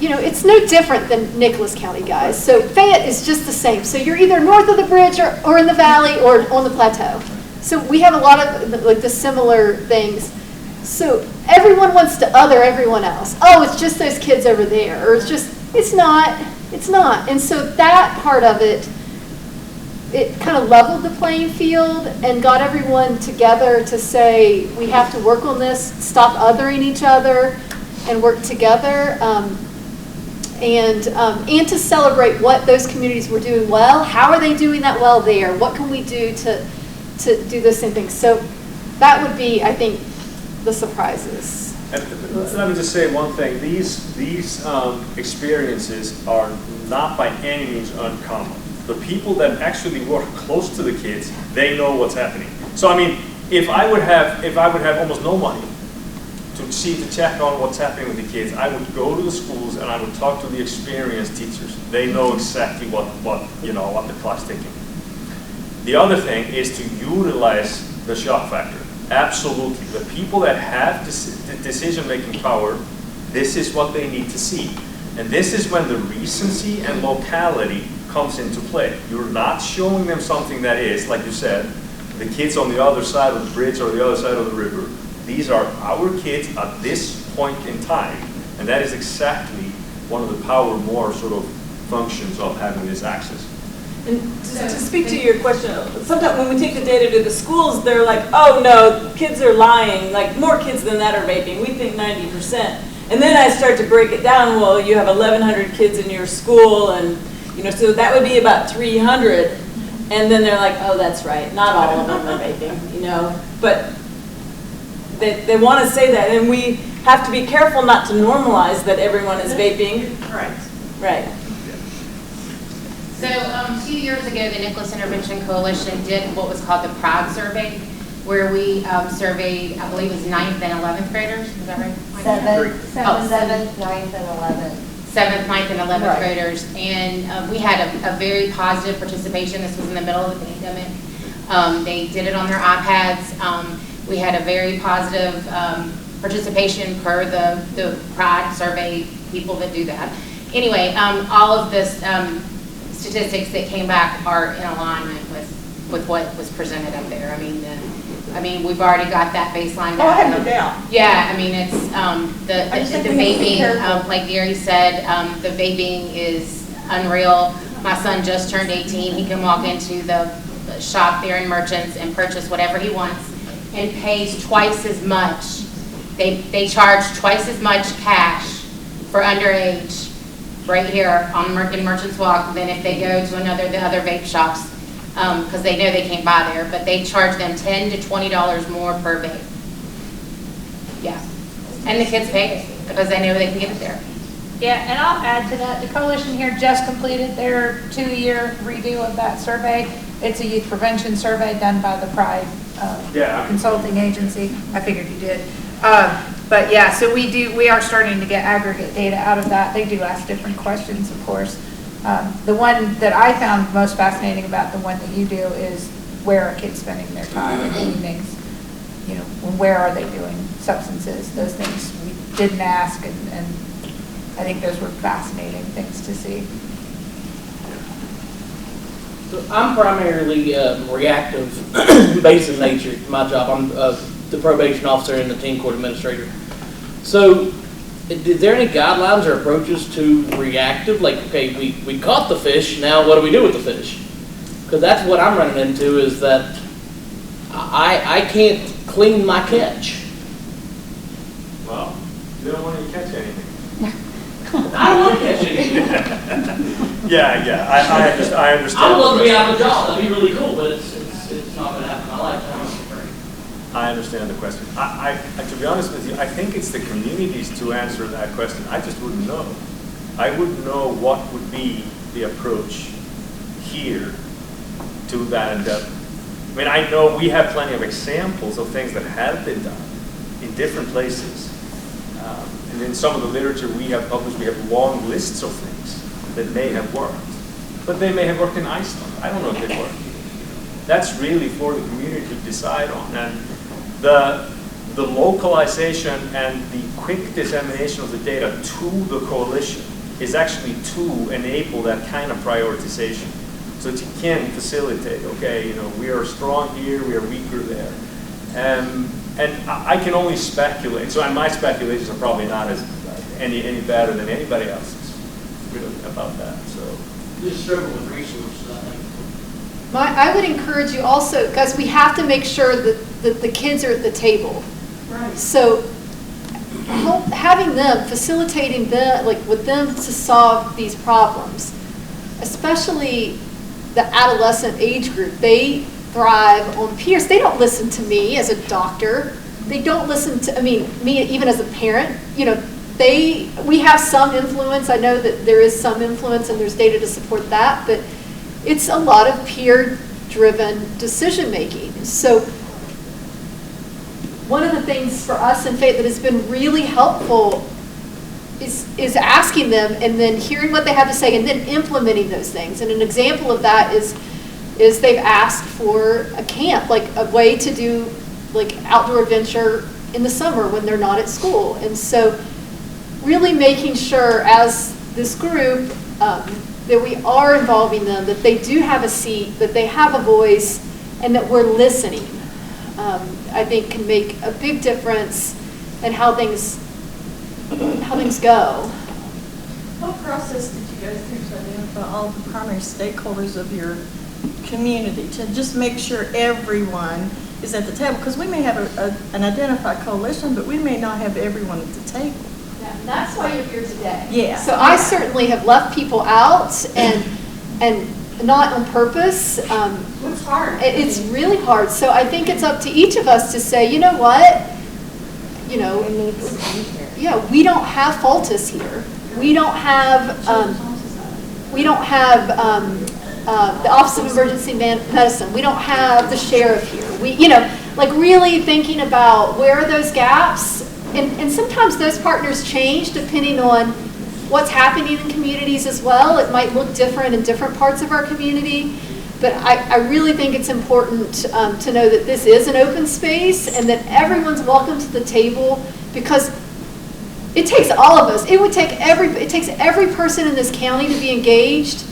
it's no different than Nicholas County, guys. So Fayette is just the same. So you're either north of the bridge or in the valley or on the plateau. So we have a lot of like the similar things. So everyone wants to other everyone else. Oh, it's just those kids over there, or it's not. And so that part of it kind of leveled the playing field and got everyone together to say, we have to work on this, stop othering each other, and work together, and to celebrate what those communities were doing well. How are they doing that well there? What can we do to do those same things? So that would be, I think, the surprises. And let me just say one thing. These experiences are not by any means uncommon. The people that actually work close to the kids, they know what's happening. So I mean, if I would have almost no money to check on what's happening with the kids, I would go to the schools and I would talk to the experienced teachers. They know exactly what the clock's ticking. The other thing is to utilize the shock factor. Absolutely. The people that have decision-making power, this is what they need to see. And this is when the recency and locality comes into play. You're not showing them something that is, like you said, the kids on the other side of the bridge or the other side of the river. These are our kids at this point in time. And that is exactly one of the power more sort of functions of having this access. And to speak to your question, sometimes when we take the data to the schools, they're like, oh no, kids are lying, like more kids than that are vaping. We think 90%. And then I start to break it down, well, you have 1,100 kids in your school, and so that would be about 300. And then they're like, oh, that's right, not all of them are vaping, But they want to say that, and we have to be careful not to normalize that everyone is vaping. Right. Right. So 2 years ago, the Nicholas Intervention Coalition did what was called the PROD survey, where we surveyed, I believe it was 9th and 11th graders. Is that right? 7th, 9th, and 11th. 7th, 9th, and 11th Right. graders. And we had a very positive participation. This was in the middle of the pandemic. They did it on their iPads. We had a very positive participation per the PROD survey people that do that. Anyway, all of this statistics that came back are in alignment with what was presented up there. I mean, we've already got that baseline down. Oh, I have no doubt. Yeah, I mean, it's the vaping, like Gary said, the vaping is unreal. My son just turned 18. He can walk into the shop there in Merchants and purchase whatever he wants and pays twice as much. They charge twice as much cash for underage right here in Merchants Walk than if they go to the other vape shops, because they know they can't buy there, but they charge them $10 to $20 more per vape. Yeah, and the kids pay it because they know they can get it there. Yeah, and I'll add to that, the coalition here just completed their 2-year redo of that survey. It's a youth prevention survey done by the Pride consulting agency. I figured you did. But yeah, so we are starting to get aggregate data out of that. They do ask different questions, of course. The one that I found most fascinating about the one that you do is where are kids spending their time in the evenings? Where are they doing substances? Those things we didn't ask, and I think those were fascinating things to see. So I'm primarily reactive based in nature. My job, I'm the probation officer and the teen court administrator. So, is there any guidelines or approaches to reactive? Like, okay, we caught the fish, now what do we do with the fish? Because that's what I'm running into, is that I can't clean my catch. Well, you don't want to catch anything. I don't want to catch anything. Yeah, I understand. I would love to be out of a job, that'd be really cool, but it's not going to happen in my lifetime. I understand the question. To be honest with you, I think it's the communities to answer that question. I just wouldn't know. I wouldn't know what would be the approach here to that endeavor. I mean, I know we have plenty of examples of things that have been done in different places. And in some of the literature we have published, we have long lists of things that may have worked. But they may have worked in Iceland. I don't know if they worked. That's really for the community to decide on. And the localization and the quick dissemination of the data to the coalition is actually to enable that kind of prioritization. So that you can facilitate, okay, you know, we are strong here, we are weaker there. And I can only speculate, so my speculations are probably not as any better than anybody else's really about that, so. Just struggle with resources, I think. I would encourage you also, because we have to make sure that the kids are at the table. Right. So having them, facilitating them, like with them to solve these problems, especially the adolescent age group, they thrive on peers. They don't listen to me as a doctor. They don't listen to, me even as a parent. You know, we have some influence. I know that there is some influence and there's data to support that, but it's a lot of peer-driven decision-making. So one of the things for us in Faith that has been really helpful is asking them and then hearing what they have to say and then implementing those things. And an example of that is they've asked for a camp, like a way to do like outdoor adventure in the summer when they're not at school. And so really making sure as this group that we are involving them, that they do have a seat, that they have a voice, and that we're listening, I think can make a big difference in how things go. What process did you go through to identify all the primary stakeholders of your community to just make sure everyone is at the table? Because we may have an identified coalition, but we may not have everyone at the table. Yeah, and that's why you're here today. Yeah. So I certainly have left people out and not on purpose. It's hard. It's really hard. So I think it's up to each of us to say, you know what, you know, yeah, we don't have Faultus here. We don't have the Office of Emergency Medicine. We don't have the sheriff here. We, you know, like really thinking about where are those gaps, and sometimes those partners change depending on what's happening in communities as well. It might look different in different parts of our community, but I really think it's important to know that this is an open space and that everyone's welcome to the table, because it takes all of us. It takes every person in this county to be engaged,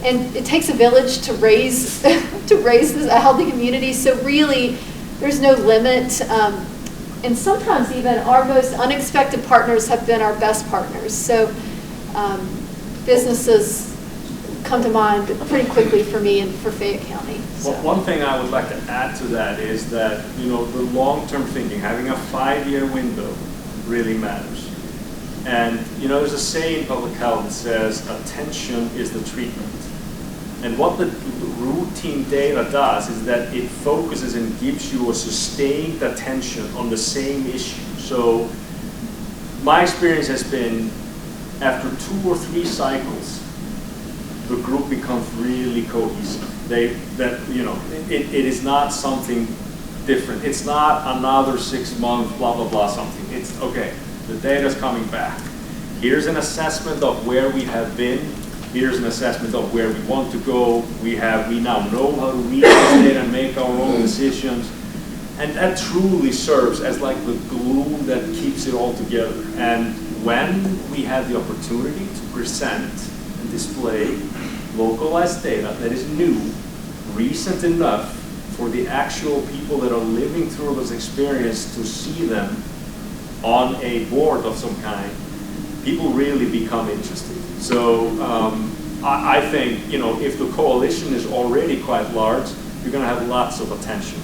and it takes a village to raise a healthy community. So really, there's no limit. And sometimes even our most unexpected partners have been our best partners. So businesses come to mind pretty quickly for me and for Fayette County. So. Well, one thing I would like to add to that is that, you know, the long-term thinking, having a 5-year window really matters. And, you know, there's a saying in public health that says, attention is the treatment. And what the routine data does is that it focuses and gives you a sustained attention on the same issue. So my experience has been, after 2 or 3 cycles, the group becomes really cohesive. It is not something different. It's not another 6-month blah, blah, blah something. It's, okay, the data's coming back. Here's an assessment of where we have been. Here's an assessment of where we want to go. We now know how to read this data and make our own decisions. And that truly serves as like the glue that keeps it all together. And when we have the opportunity to present and display localized data that is new, recent enough for the actual people that are living through those experiences to see them on a board of some kind, people really become interested. So I think, you know, if the coalition is already quite large, you're going to have lots of attention,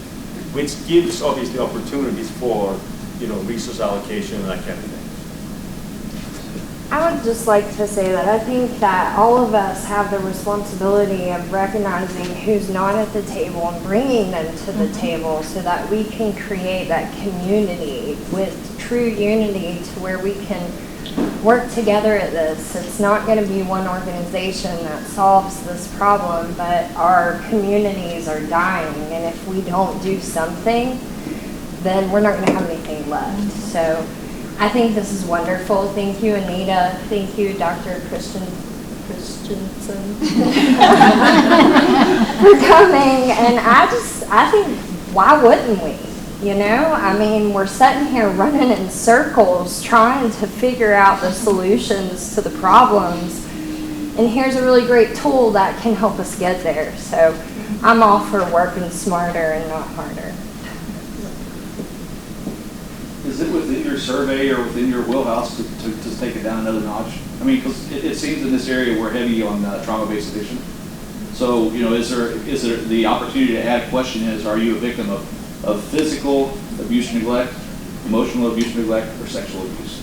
which gives obviously opportunities for, you know, resource allocation and that kind of thing. I would just like to say that I think that all of us have the responsibility of recognizing who's not at the table and bringing them to the table so that we can create that community with true unity to where we can work together at this. It's not going to be one organization that solves this problem, but our communities are dying, and if we don't do something, then we're not going to have anything left. So I think this is wonderful. Thank you, Anita. Thank you, Dr. Christensen, for coming. And I think, why wouldn't we? You know, I mean, we're sitting here running in circles trying to figure out the solutions to the problems. And here's a really great tool that can help us get there. So I'm all for working smarter and not harder. Is it within your survey or within your wheelhouse to take it down another notch? I mean, because it seems in this area we're heavy on trauma-based addiction. So, you know, is there the opportunity to add question is, are you a victim of physical abuse, neglect, emotional abuse, neglect, or sexual abuse?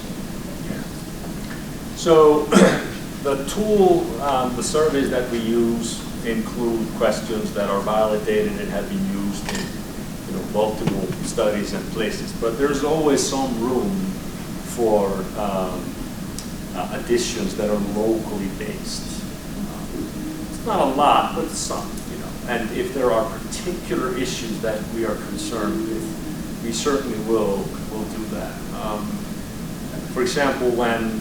So the tool, the surveys that we use include questions that are validated and have been used in multiple studies and places, but there's always some room for additions that are locally based. It's not a lot, but some, and if there are particular issues that we are concerned with, we certainly will do that. For example, when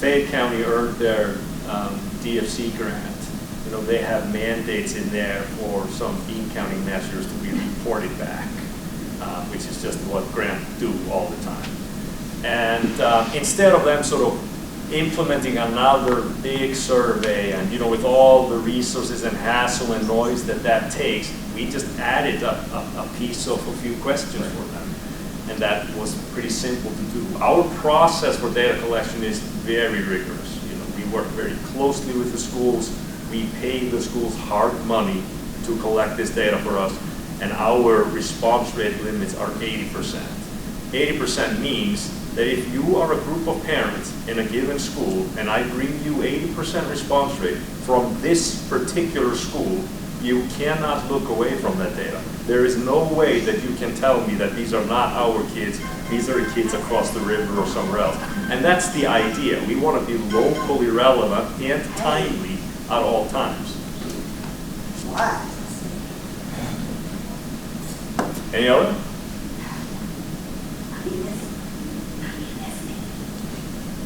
Fayette County earned their DFC grant, they have mandates in there for some Bean County measures to be reported back, which is just what grants do all the time. And instead of them sort of implementing another big survey and, with all the resources and hassle and noise that takes, we just added a piece of a few questions for them. And that was pretty simple to do. Our process for data collection is very rigorous. We work very closely with the schools. We pay the schools hard money to collect this data for us, and our response rate limits are 80%. 80% means that if you are a group of parents in a given school, and I bring you 80% response rate from this particular school, you cannot look away from that data. There is no way that you can tell me that these are not our kids, these are the kids across the river or somewhere else. And that's the idea. We want to be locally relevant and timely at all times. Any other?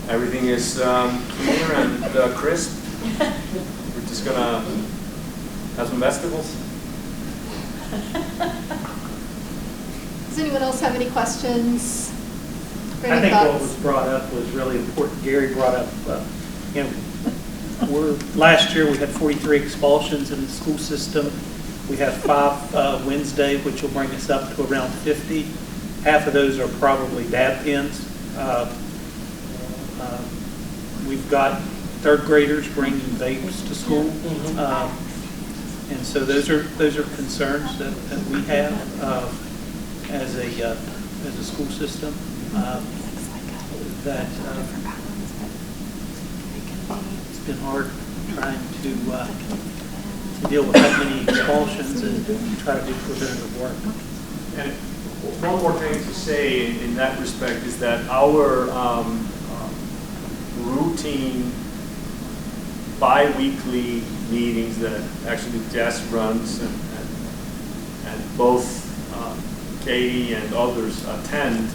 Everything is clear and crisp. We're just gonna have some vegetables. Does anyone else have any questions? Or I any think thoughts? what was brought up was really important. Gary brought up, last year we had 43 expulsions in the school system. We have 5 Wednesday, which will bring us up to around 50. Half of those are probably dab pens. We've got third graders bringing vapes to school. And so those are concerns that we have as a school system. It's been hard trying to deal with that many expulsions and try to do preventative work. And one more thing to say in that respect is that our routine bi-weekly meetings that actually Jess runs and both Katie and others attend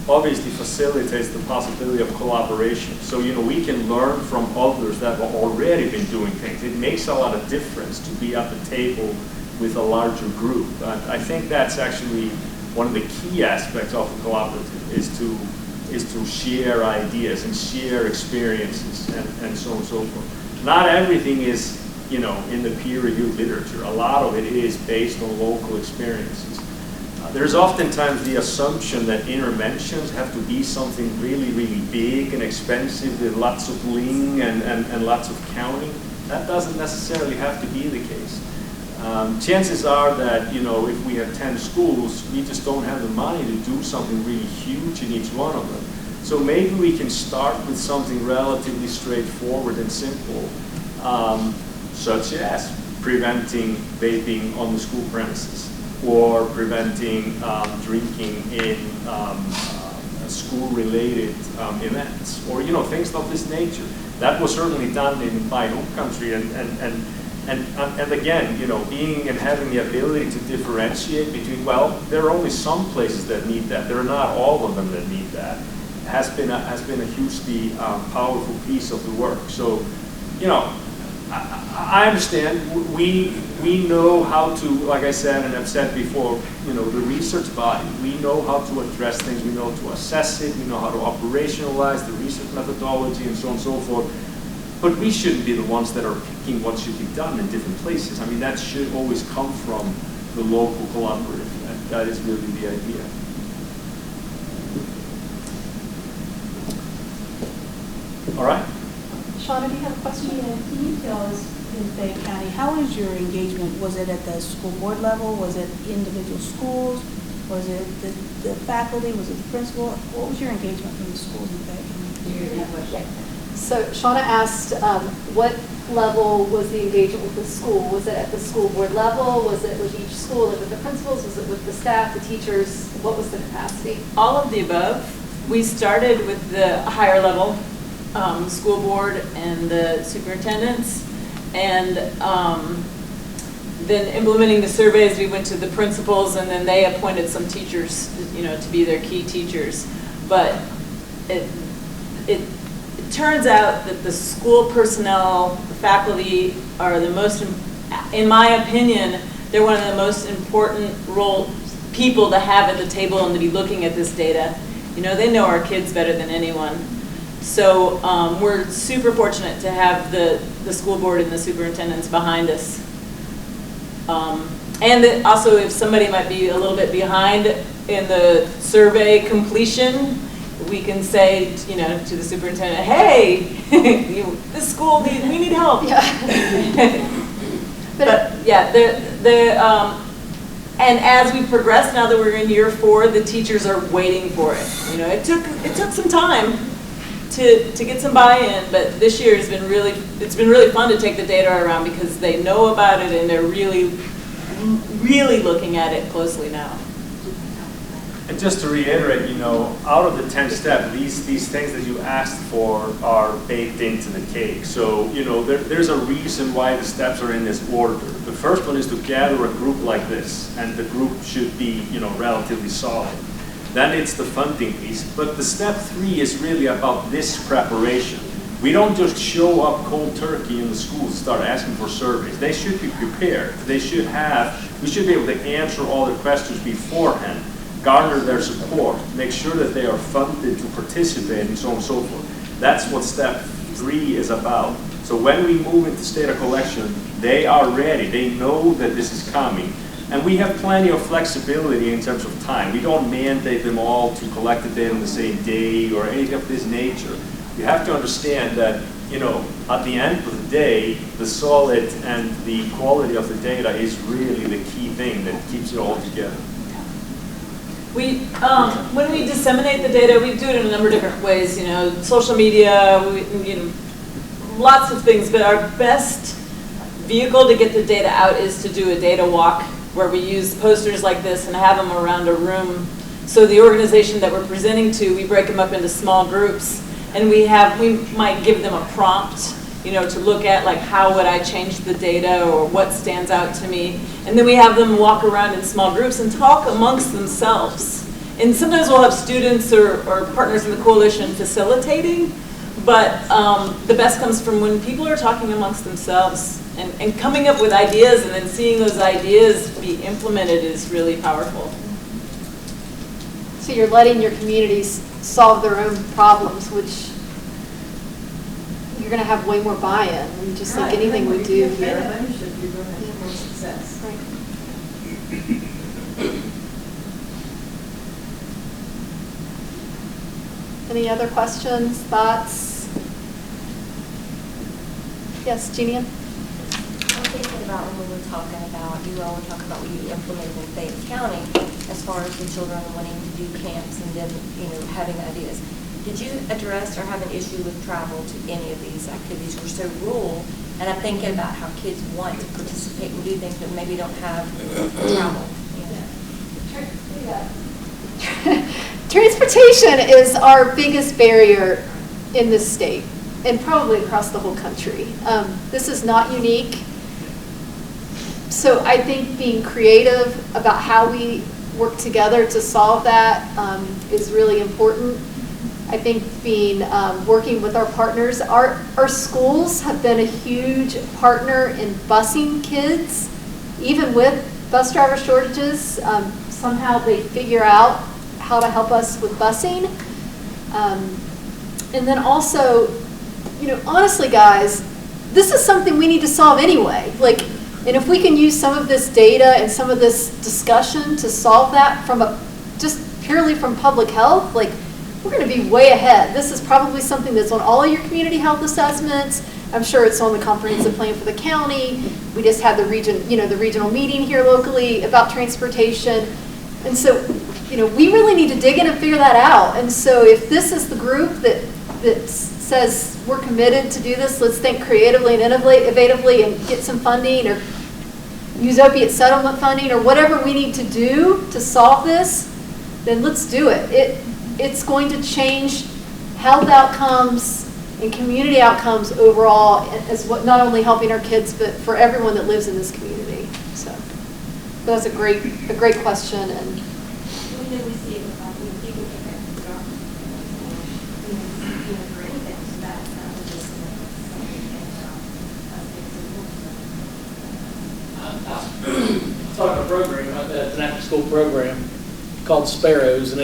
obviously facilitates the possibility of collaboration. So, we can learn from others that have already been doing things. It makes a lot of difference to be at the table with a larger group. I think that's actually one of the key aspects of the collaborative is to share ideas and share experiences and so on and so forth. Not everything is, in the peer-reviewed literature. A lot of it is based on local experiences. There's oftentimes the assumption that interventions have to be something really, really big and expensive with lots of bling and lots of counting. That doesn't necessarily have to be the case. Chances are that, if we have 10 schools, we just don't have the money to do something really huge in each one of them. So maybe we can start with something relatively straightforward and simple, such as preventing vaping on the school premises, or preventing drinking in school-related events, or things of this nature. That was certainly done in my home country, and again, being and having the ability to differentiate between, well, there are only some places that need that. There are not all of them that need that. Has been a hugely powerful piece of the work. So, I understand. We know how to, like I said, and I've said before, you know, the research body, we know how to address things, we know to assess it, we know how to operationalize the research methodology and so on and so forth. But we shouldn't be the ones that are picking what should be done in different places. I mean, that should always come from the local collaborative. And that is really the idea. All right? Shauna, do you have a question? Yeah, can you tell us in Fayette County, how is your engagement? Was it at the school board level? Was it individual schools? Was it the faculty? Was it the principal? What was your engagement from the schools in Fayette County? So Shauna asked, what level was the engagement with the school? Was it at the school board level? Was it with each school, like with the principals? Was it with the staff, the teachers? What was the capacity? All of the above. We started with the higher level, school board and the superintendents. And then implementing the surveys, we went to the principals, and then they appointed some teachers, you know, to be their key teachers. But it turns out that the school personnel, the faculty, are the most, in my opinion, they're one of the most important people to have at the table and to be looking at this data. You know, they know our kids better than anyone. So we're super fortunate to have the school board and the superintendents behind us. And that also, if somebody might be a little bit behind in the survey completion, we can say, you know, to the superintendent, hey, this school, we need help. Yeah. But yeah, and as we progress, now that we're in year 4, the teachers are waiting for it. You know, it took some time to get some buy-in, but this year has been really fun to take the data around because they know about it and they're really looking at it closely now. And just to reiterate, you know, out of the 10 steps, these things that you asked for are baked into the cake. So, you know, there's a reason why the steps are in this order. The first one is to gather a group like this, and the group should be, you know, relatively solid. Then it's the funding piece. But the step 3 is really about this preparation. We don't just show up cold turkey in the schools and start asking for surveys. They should be prepared. We should be able to answer all the questions beforehand, garner their support, make sure that they are funded to participate, and so on and so forth. That's what step 3 is about. So when we move into data collection, they are ready. They know that this is coming. And we have plenty of flexibility in terms of time. We don't mandate them all to collect the data on the same day or anything of this nature. You have to understand that, you know, at the end of the day, the solid and the quality of the data is really the key thing that keeps it all together. When we disseminate the data, we do it in a number of different ways. You know, social media, you know, lots of things. But our best vehicle to get the data out is to do a data walk, where we use posters like this and have them around a room. So the organization that we're presenting to, we break them up into small groups, and we might give them a prompt, you know, to look at, like, how would I change the data or what stands out to me. And then we have them walk around in small groups and talk amongst themselves. And sometimes we'll have students or partners in the coalition facilitating, but the best comes from when people are talking amongst themselves and coming up with ideas, and then seeing those ideas be implemented is really powerful. So you're letting your communities solve their own problems, which you're going to have way more buy-in than just like anything we do here. Ownership, you're going to have more success. Right. Any other questions, thoughts? Yes, Jeannie? I'm thinking about when we were talking about, you all were talking about what you implemented in Fayette County as far as the children wanting to do camps and then, you know, having ideas. Did you address or have an issue with travel to any of these activities? We're so rural, and I'm thinking about how kids want to participate and do things but maybe don't have travel. You know? Transportation is our biggest barrier in this state and probably across the whole country. This is not unique. So I think being creative about how we work together to solve that is really important. I think working with our partners, our schools have been a huge partner in busing kids, even with bus driver shortages. Somehow they figure out how to help us with busing. And then also, honestly, guys, this is something we need to solve anyway. And if we can use some of this data and some of this discussion to solve that just purely from public health, we're going to be way ahead. This is probably something that's on all of your community health assessments. I'm sure it's on the comprehensive plan for the county. We just had the regional meeting here locally about transportation. And so, we really need to dig in and figure that out. And so if this is the group that says we're committed to do this, let's think creatively and innovatively and get some funding or use opiate settlement funding or whatever we need to do to solve this, then let's do it. It's going to change health outcomes and community outcomes overall, as not only helping our kids, but for everyone that lives in this community. So that's a great question. And we see it with people get back to dark. For anything, so that's not just I taught a program, an after-school program called Sparrows, and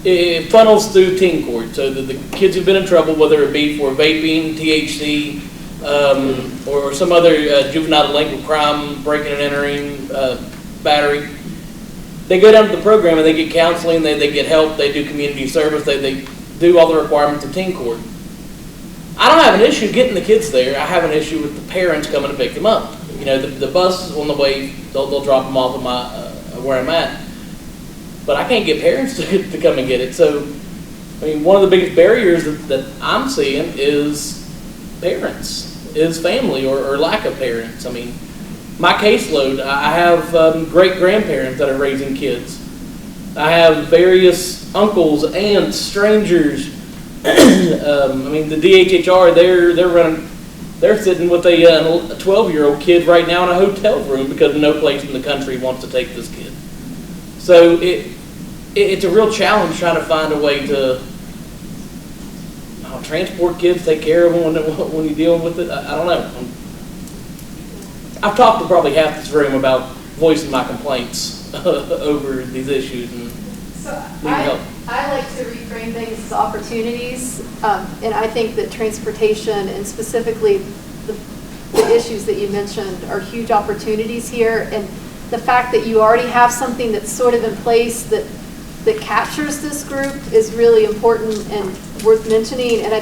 it funnels through teen court. So the kids who've been in trouble, whether it be for vaping, THC, or some other juvenile delinquent crime, breaking and entering, battery, they go down to the program and they get counseling, they get help, they do community service, they do all the requirements of teen court. I don't have an issue getting the kids there. I have an issue with the parents coming to pick them up. The bus is on the way, they'll drop them off at where I'm at. But I can't get parents to come and get it. So, one of the biggest barriers that I'm seeing is parents, is family or lack of parents. My caseload, I have great-grandparents that are raising kids. I have various uncles, aunts, strangers. The DHHR, they're sitting with a 12-year-old kid right now in a hotel room because no place in the country wants to take this kid. So it's a real challenge trying to find a way to transport kids, take care of them when you're dealing with it. I don't know. I've talked to probably half this room about voicing my complaints over these issues and I like to reframe things as opportunities, and I think that transportation and specifically the issues that you mentioned are huge opportunities here. And the fact that you already have something that's sort of in place that captures this group is really important and worth mentioning. And I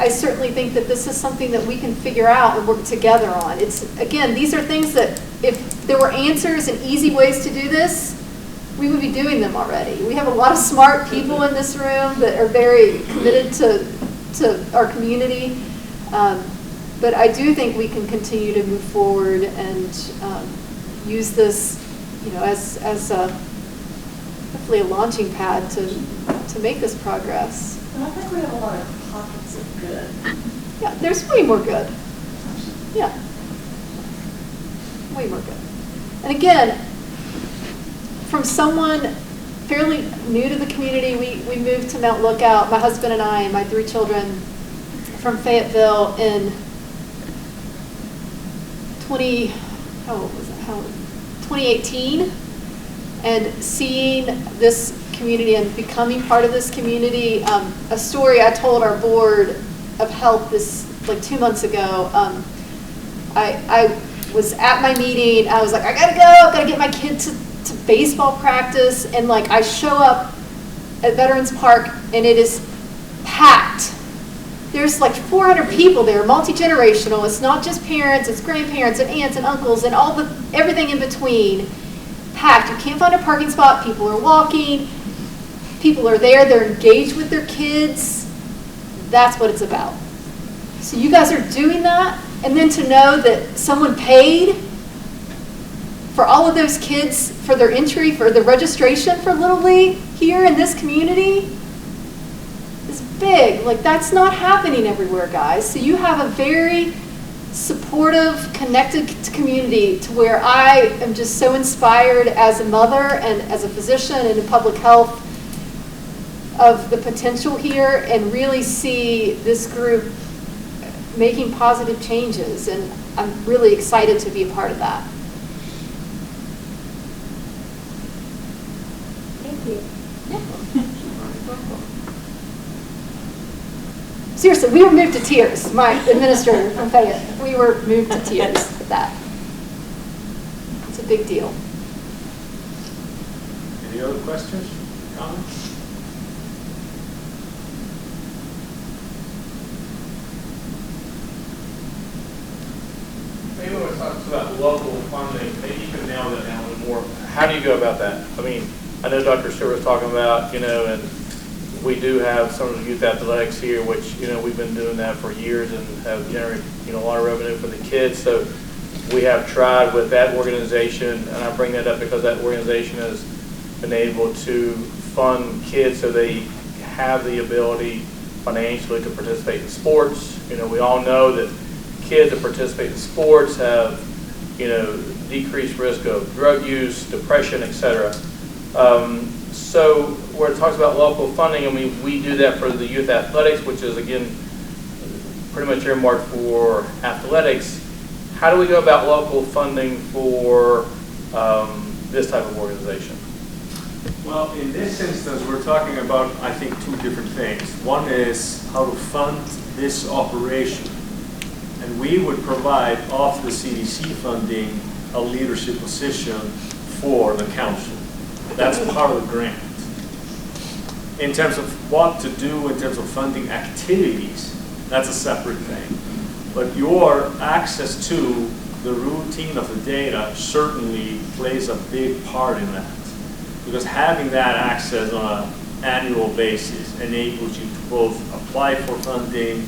certainly think that this is something that we can figure out and work together on. Again, these are things that if there were answers and easy ways to do this, we would be doing them already. We have a lot of smart people in this room that are very committed to our community. But I do think we can continue to move forward and use this, as hopefully a launching pad to make this progress. And I think we have a lot of pockets of good. Yeah, there's way more good. Yeah, way more good. And again, from someone fairly new to the community, we moved to Mount Lookout, my husband and I and my 3 children, from Fayetteville in 2018, and seeing this community and becoming part of this community. A story I told our board of health 2 months ago. I was at my meeting. I was like, I gotta get my kid to baseball practice, and I show up at Veterans Park and it is packed. There's 400 people there, multi-generational. It's not just parents, it's grandparents and aunts and uncles and everything in between. Packed. You can't find a parking spot. People are walking. People are there. They're engaged with their kids. That's what it's about. So you guys are doing that, and then to know that someone paid for all of those kids for their entry, for the registration for Little League here in this community is big. That's not happening everywhere, guys. So you have a very supportive, connected community to where I am just so inspired as a mother and as a physician and in public health of the potential here and really see this group making positive changes, and I'm really excited to be a part of that. Thank you. Seriously, we were moved to tears. My administrator from Fayette, we were moved to tears with that. It's a big deal. Any other questions, comments? Maybe when it talks about local funding, maybe you can nail that down a little more. How do you go about that? I mean, I know Dr. Stewart was talking about, and we do have some of the youth athletics here, which, we've been doing that for years and have generated, a lot of revenue for the kids. So we have tried with that organization, and I bring that up because that organization has been able to fund kids so they have the ability financially to participate in sports. We all know that kids that participate in sports have, decreased risk of drug use, depression, etc. So where it talks about local funding, I mean, we do that for the youth athletics, which is, again, pretty much earmarked for athletics. How do we go about local funding for this type of organization? Well, in this instance, we're talking about, I think, two different things. One is how to fund this operation. And we would provide, off the CDC funding, a leadership position for the council. That's part of the grant. In terms of what to do in terms of funding activities, that's a separate thing. But your access to the routine of the data certainly plays a big part in that. Because having that access on an annual basis enables you to both apply for funding,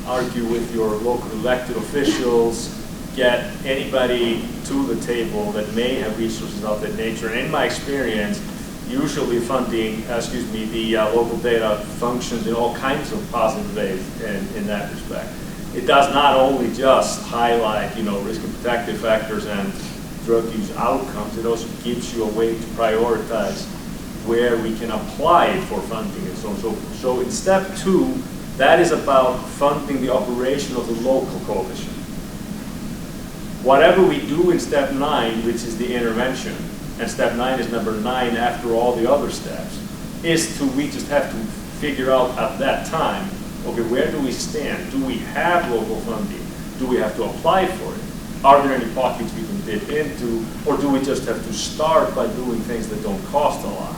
argue with your local elected officials, get anybody to the table that may have resources of that nature. And in my experience, usually the local data functions in all kinds of positive ways in that respect. It does not only just highlight, risk and protective factors and drug use outcomes, it also gives you a way to prioritize where we can apply for funding and so on and so forth. So in step 2, that is about funding the operation of the local coalition. Whatever we do in step 9, which is the intervention, and step 9 is number 9 after all the other steps, we just have to figure out at that time, okay, where do we stand? Do we have local funding? Do we have to apply for it? Are there any pockets we can dip into? Or do we just have to start by doing things that don't cost a lot?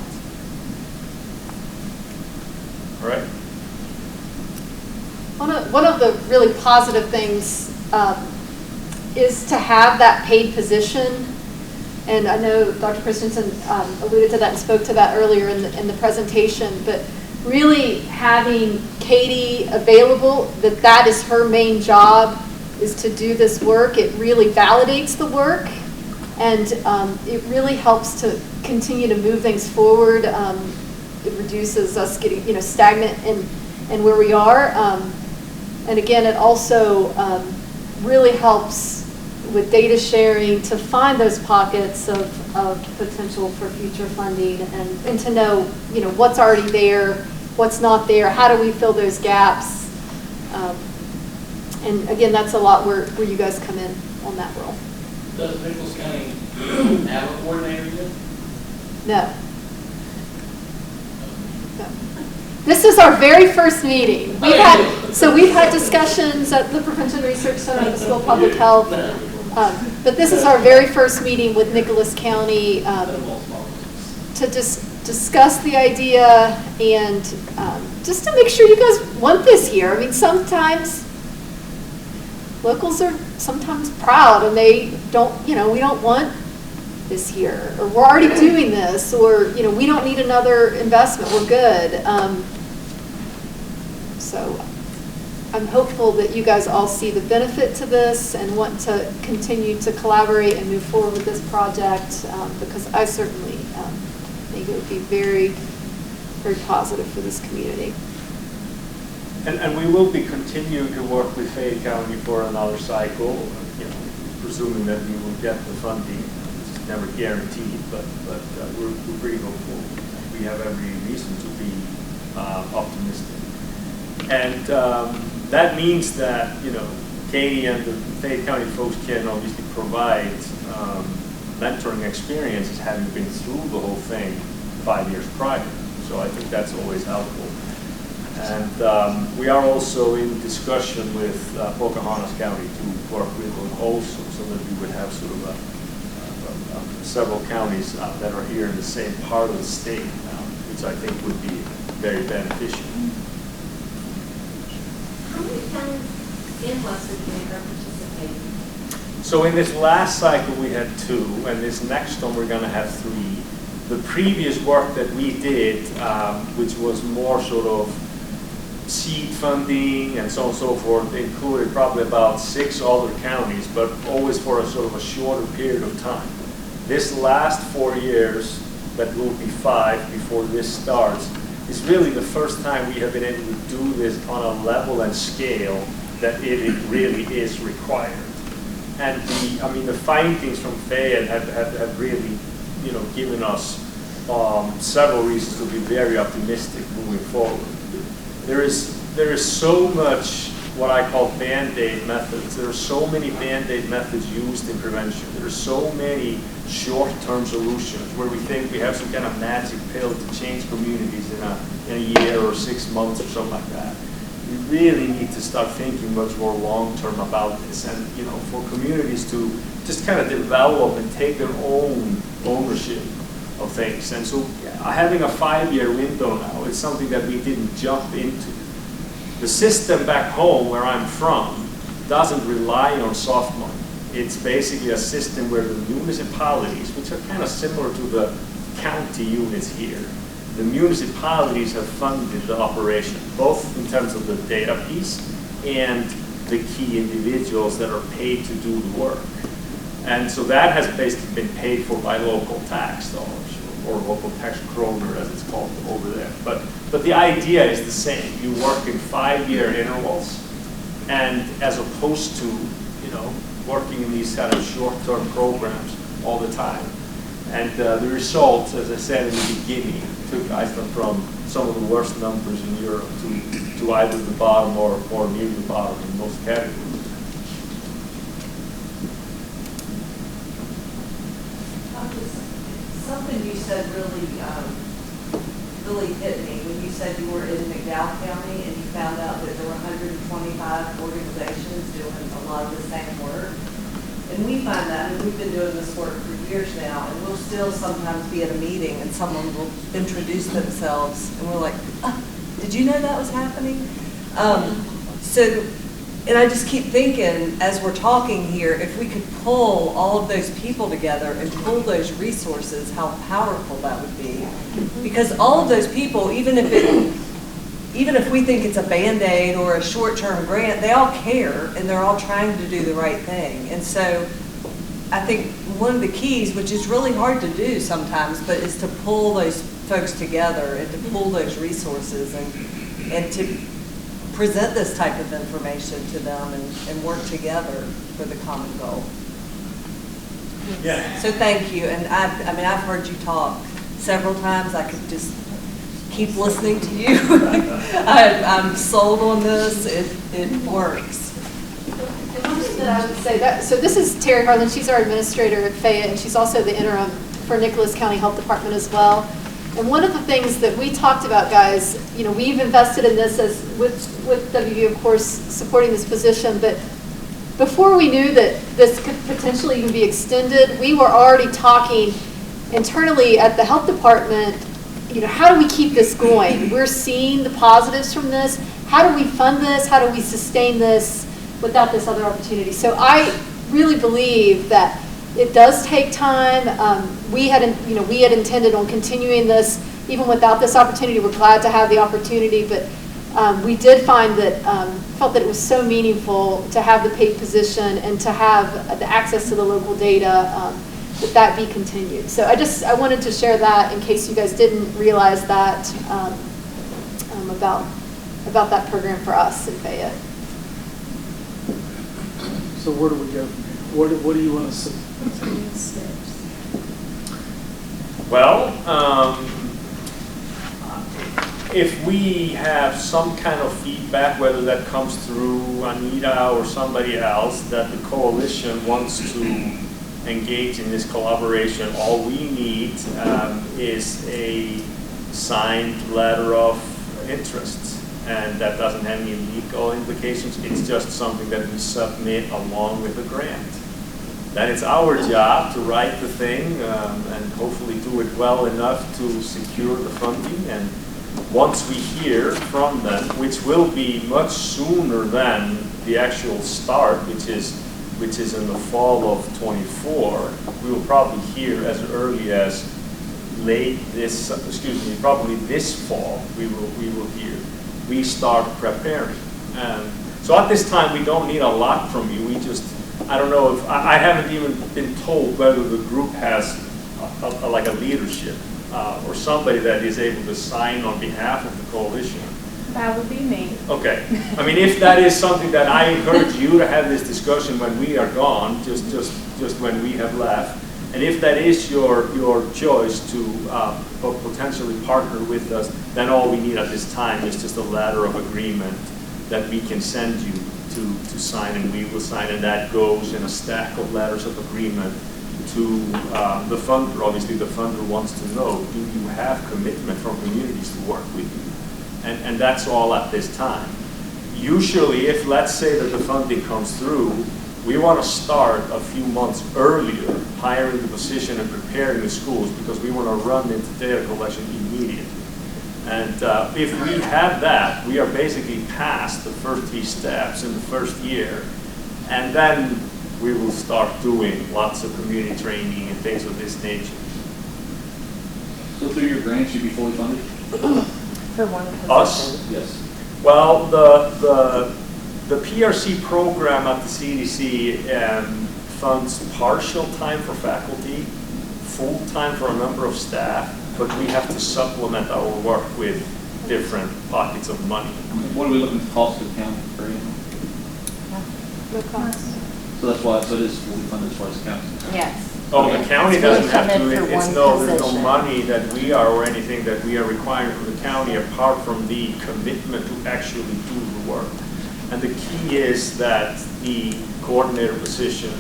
All right? One of the really positive things is to have that paid position. And I know Dr. Christensen alluded to that and spoke to that earlier in the presentation, but really having Katie available, that is her main job, is to do this work. It really validates the work, and it really helps to continue to move things forward. It reduces us getting stagnant in where we are. And again, it also really helps with data sharing to find those pockets of potential for future funding and to know, what's already there, what's not there, how do we fill those gaps. And again, that's a lot where you guys come in on that role. Does Nicholas County have a coordinator yet? No. This is our very first meeting. We've had discussions at the Prevention Research Center at the School of Public Health, but this is our very first meeting with Nicholas County to just discuss the idea and just to make sure you guys want this here. I mean, sometimes locals are sometimes proud and they don't, we don't want this here, or we're already doing this, or we don't need another investment, we're good. So I'm hopeful that you guys all see the benefit to this and want to continue to collaborate and move forward with this project, because I certainly think it would be very, very positive for this community. And we will be continuing to work with Fayette County for another cycle, presuming that we will get the funding. It's never guaranteed, but we're pretty hopeful. we have every reason to be optimistic. And that means that, you know, Katie and the Fayette County folks can obviously provide mentoring experiences, having been through the whole thing 5 years prior. So I think that's always helpful. And we are also in discussion with Pocahontas County to work with them also, so that we would have sort of several counties that are here in the same part of the state, which I think would be very beneficial. How many counties in West Virginia are participating? So in this last cycle we had 2, and this next one we're going to have 3. The previous work that we did, which was more sort of seed funding and so on and so forth, included probably about 6 other counties, but always for a sort of a shorter period of time. This last 4 years, that will be 5 before this starts, is really the first time we have been able to do this on a level and scale that it really is required. And the findings from Fayette have really, you know, given us several reasons to be very optimistic moving forward. There is so much what I call Band-Aid methods. There are so many Band-Aid methods used in prevention. There are so many short-term solutions where we think we have some kind of magic pill to change communities in a year or 6 months or something like that. We really need to start thinking much more long-term about this, and, you know, for communities to just kind of develop and take their own ownership of things. And so having a 5-year window now is something that we didn't jump into. The system back home where I'm from doesn't rely on soft money. It's basically a system where the municipalities, which are kind of similar to the county units here, the municipalities have funded the operation, both in terms of the data piece and the key individuals that are paid to do the work. And so that has basically been paid for by local tax dollars, or local tax kroner as it's called over there. But the idea is the same. You work in 5-year intervals, and as opposed to, you know, working in these kind of short-term programs all the time. And the results, as I said in the beginning, took Iceland from some of the worst numbers in Europe to either the bottom or near the bottom in most categories. Something you said really hit me when you said you were in McDowell County and you found out that there were 125 organizations doing a lot of the same work. And we find that, and we've been doing this work for years now, and we'll still sometimes be at a meeting and someone will introduce themselves and we're like, did you know that was happening? And I just keep thinking, as we're talking here, if we could pull all of those people together and pull those resources, how powerful that would be. Because all of those people, even if we think it's a Band-Aid or a short-term grant, they all care and they're all trying to do the right thing. And so I think one of the keys, which is really hard to do sometimes, but is to pull those folks together and to pull those resources and to present this type of information to them and work together for the common goal. Yeah. So thank you. And I've heard you talk several times. I could just keep listening to you. I'm sold on this. It works. And one thing that I would say, so this is Terry Harlan. She's our administrator at Fayette, and she's also the interim for Nicholas County Health Department as well. And one of the things that we talked about, guys, you know, we've invested in this as with WVU, of course, supporting this position, but before we knew that this could potentially even be extended, we were already talking internally at the health department, you know, how do we keep this going? We're seeing the positives from this. How do we fund this? How do we sustain this without this other opportunity? So I really believe that it does take time. We had intended on continuing this even without this opportunity. We're glad to have the opportunity, but we did find that felt that it was so meaningful to have the paid position and to have the access to the local data, that be continued. So I wanted to share that in case you guys didn't realize that about that program for us in Fayette. So where do we go from here? What do you want to see? Well, if we have some kind of feedback, whether that comes through Anita or somebody else, that the coalition wants to engage in this collaboration, all we need is a signed letter of interest. And that doesn't have any legal implications. It's just something that we submit along with the grant. Then it's our job to write the thing and hopefully do it well enough to secure the funding. And once we hear from them, which will be much sooner than the actual start, which is in the fall of '24, we will probably hear as early as probably this fall, we will hear. We start preparing. So at this time, we don't need a lot from you. We just, I don't know if, I haven't even been told whether the group has like a leadership or somebody that is able to sign on behalf of the coalition. That would be me. Okay. I mean, if that is something that I encourage you to have this discussion when we are gone, just when we have left, and if that is your choice to potentially partner with us, then all we need at this time is just a letter of agreement that we can send you to sign, and we will sign, and that goes in a stack of letters of agreement to the funder. Obviously, the funder wants to know, do you have commitment from communities to work with you? And that's all at this time. Usually, if let's say that the funding comes through, we want to start a few months earlier, hiring the position and preparing the schools, because we want to run into data collection immediately. And if we have that, we are basically past the first 3 steps in the first year. And then we will start doing lots of community training and things of this nature. So through your grants, you'd be fully funded? For one position. Us? Yes. Well, the PRC program at the CDC funds partial time for faculty, full time for a number of staff, but we have to supplement our work with different pockets of money. What are we looking to cost to the county per year? No cost. So that's why, so it is fully funded as far as the county. Yes. Oh, the county doesn't have to, Funded for there's one no position. money that we are, or anything that we are requiring from the county apart from the commitment to actually do the work. And the key is that the coordinator position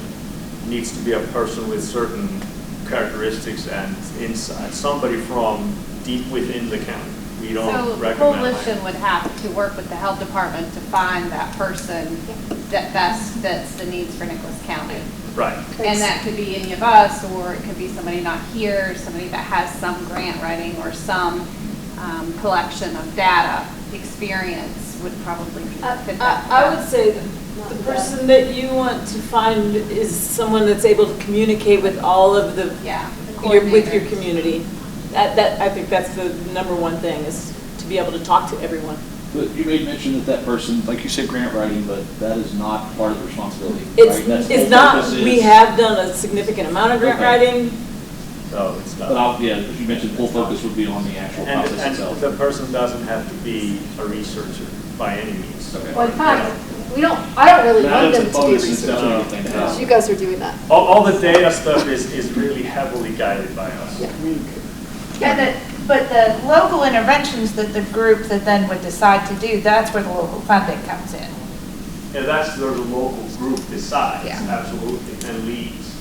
needs to be a person with certain characteristics and insights, somebody from deep within the county. We don't So the recommend coalition would have to work with the health department to find that person that best fits the needs for Nicholas County. Right. And that could be any of us, or it could be somebody not here, somebody that has some grant writing or some collection of data experience would probably fit that. I would say the person that you want to find is someone that's able to communicate with all of the, with your community. That I think that's the #1 thing, is to be able to talk to everyone. But you made mention that person, like you said, grant writing, but that is not part of the responsibility. It's not, we have done a significant amount of grant writing. So it's not. But yeah, as you mentioned, full focus would be on the actual process And itself. the person doesn't have to be a researcher by any means. Okay. Well, in fact, I don't really want them to be It's definitely a good thing to researchers. have. You guys are doing that. All the data stuff is really heavily guided by us. But the local interventions that the group that then would decide to do, that's where the local funding comes in. Yeah, that's where the local group decides, Yeah. absolutely, and leads.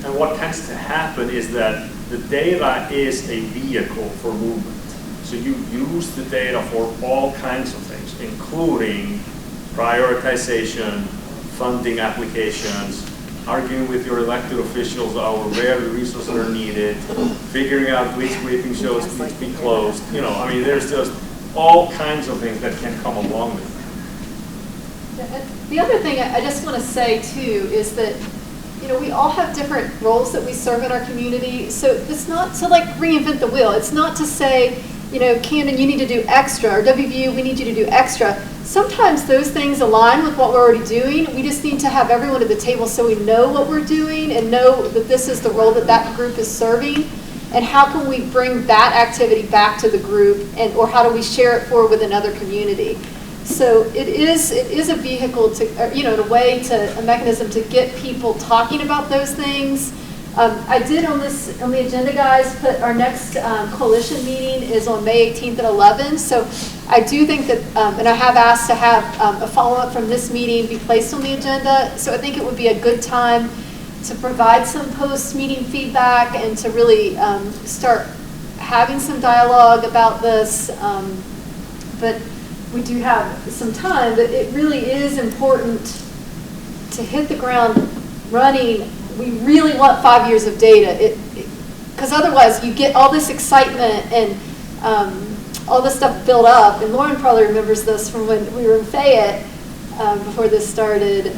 And what tends to happen is that the data is a vehicle for movement. So you use the data for all kinds of things, including prioritization, funding applications, arguing with your elected officials over where the resources are needed, figuring out which briefing shows need to be closed. You know, I mean, there's just all kinds of things that can come along with it. The other thing I just want to say too is that, you know, we all have different roles that we serve in our community. So it's not to like reinvent the wheel. It's not to say, you know, Camden, you need to do extra, or WVU, we need you to do extra. Sometimes those things align with what we're already doing. We just need to have everyone at the table so we know what we're doing and know that this is the role that that group is serving. And how can we bring that activity back to the group, and or how do we share it forward with another community? So it is a vehicle to, you know, in a way, to a mechanism to get people talking about those things, I did on the agenda, guys, put our next coalition meeting is on May 18th at 11. So I do think that, and I have asked to have a follow-up from this meeting be placed on the agenda. So I think it would be a good time to provide some post-meeting feedback and to really start having some dialogue about this. But we do have some time, but it really is important to hit the ground running. We really want 5 years of data, because otherwise you get all this excitement and all this stuff built up. And Lauren probably remembers this from when we were in Fayette before this started.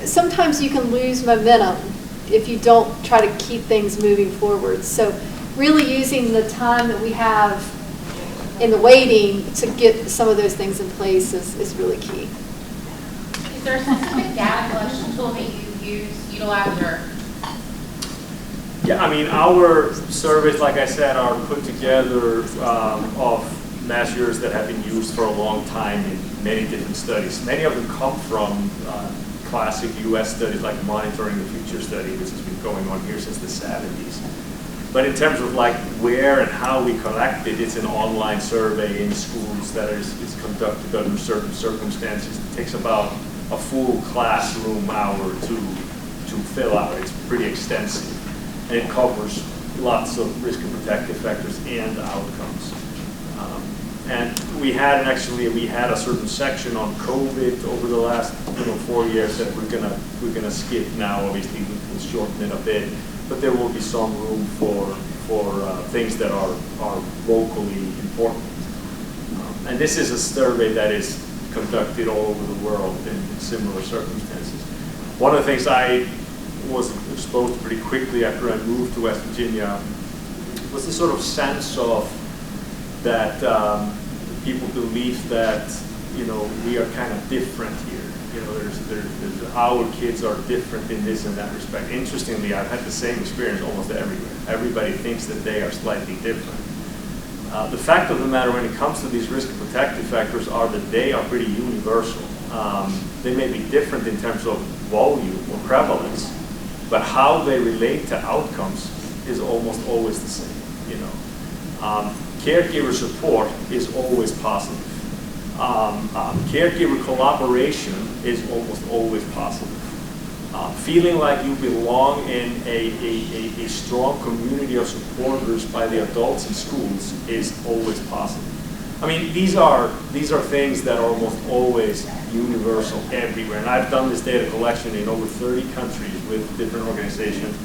Sometimes you can lose momentum if you don't try to keep things moving forward. So really using the time that we have in the waiting to get some of those things in place is really key. Is there a specific data collection tool that you utilize, or? Yeah, I mean, our surveys, like I said, are put together of measures that have been used for a long time in many different studies. Many of them come from classic US studies like Monitoring the Future study, which has been going on here since the 70s. But in terms of like where and how we collect it, it's an online survey in schools that is conducted under certain circumstances. It takes about a full classroom hour to fill out. It's pretty extensive. And it covers lots of risk and protective factors and outcomes. And we had a certain section on COVID over the last 4 years that we're gonna skip now. Obviously, we'll shorten it a bit, but there will be some room for things that are locally important. And this is a survey that is conducted all over the world in similar circumstances. One of the things I was exposed to pretty quickly after I moved to West Virginia was the sort of sense of that people believe that we are kind of different here. There's our kids are different in this and that respect. Interestingly, I've had the same experience almost everywhere. Everybody thinks that they are slightly different. The fact of the matter when it comes to these risk and protective factors are that they are pretty universal. They may be different in terms of volume or prevalence, but how they relate to outcomes is almost always the same. Caregiver support is always positive. Caregiver collaboration is almost always positive. Feeling like you belong in a strong community of supporters by the adults in schools is always positive. I mean, these are things that are almost always universal everywhere. And I've done this data collection in over 30 countries with different organizations.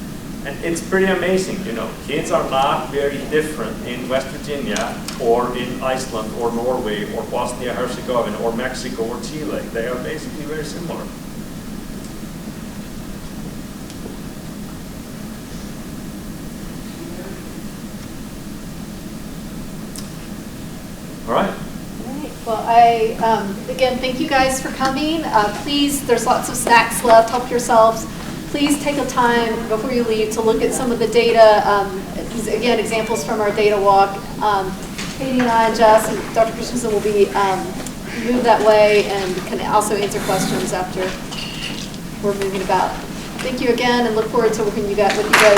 And it's pretty amazing, Kids are not very different in West Virginia or in Iceland or Norway or Bosnia-Herzegovina or Mexico or Chile. They are basically very similar. All right. Well, again, thank you guys for coming. Please, there's lots of snacks left. Help yourselves. Please take a time before you leave to look at some of the data. Again, examples from our data walk. Katie and I and Jess and Dr. Christensen will be moved that way and can also answer questions after we're moving about. Thank you again and look forward to working with you guys in the future.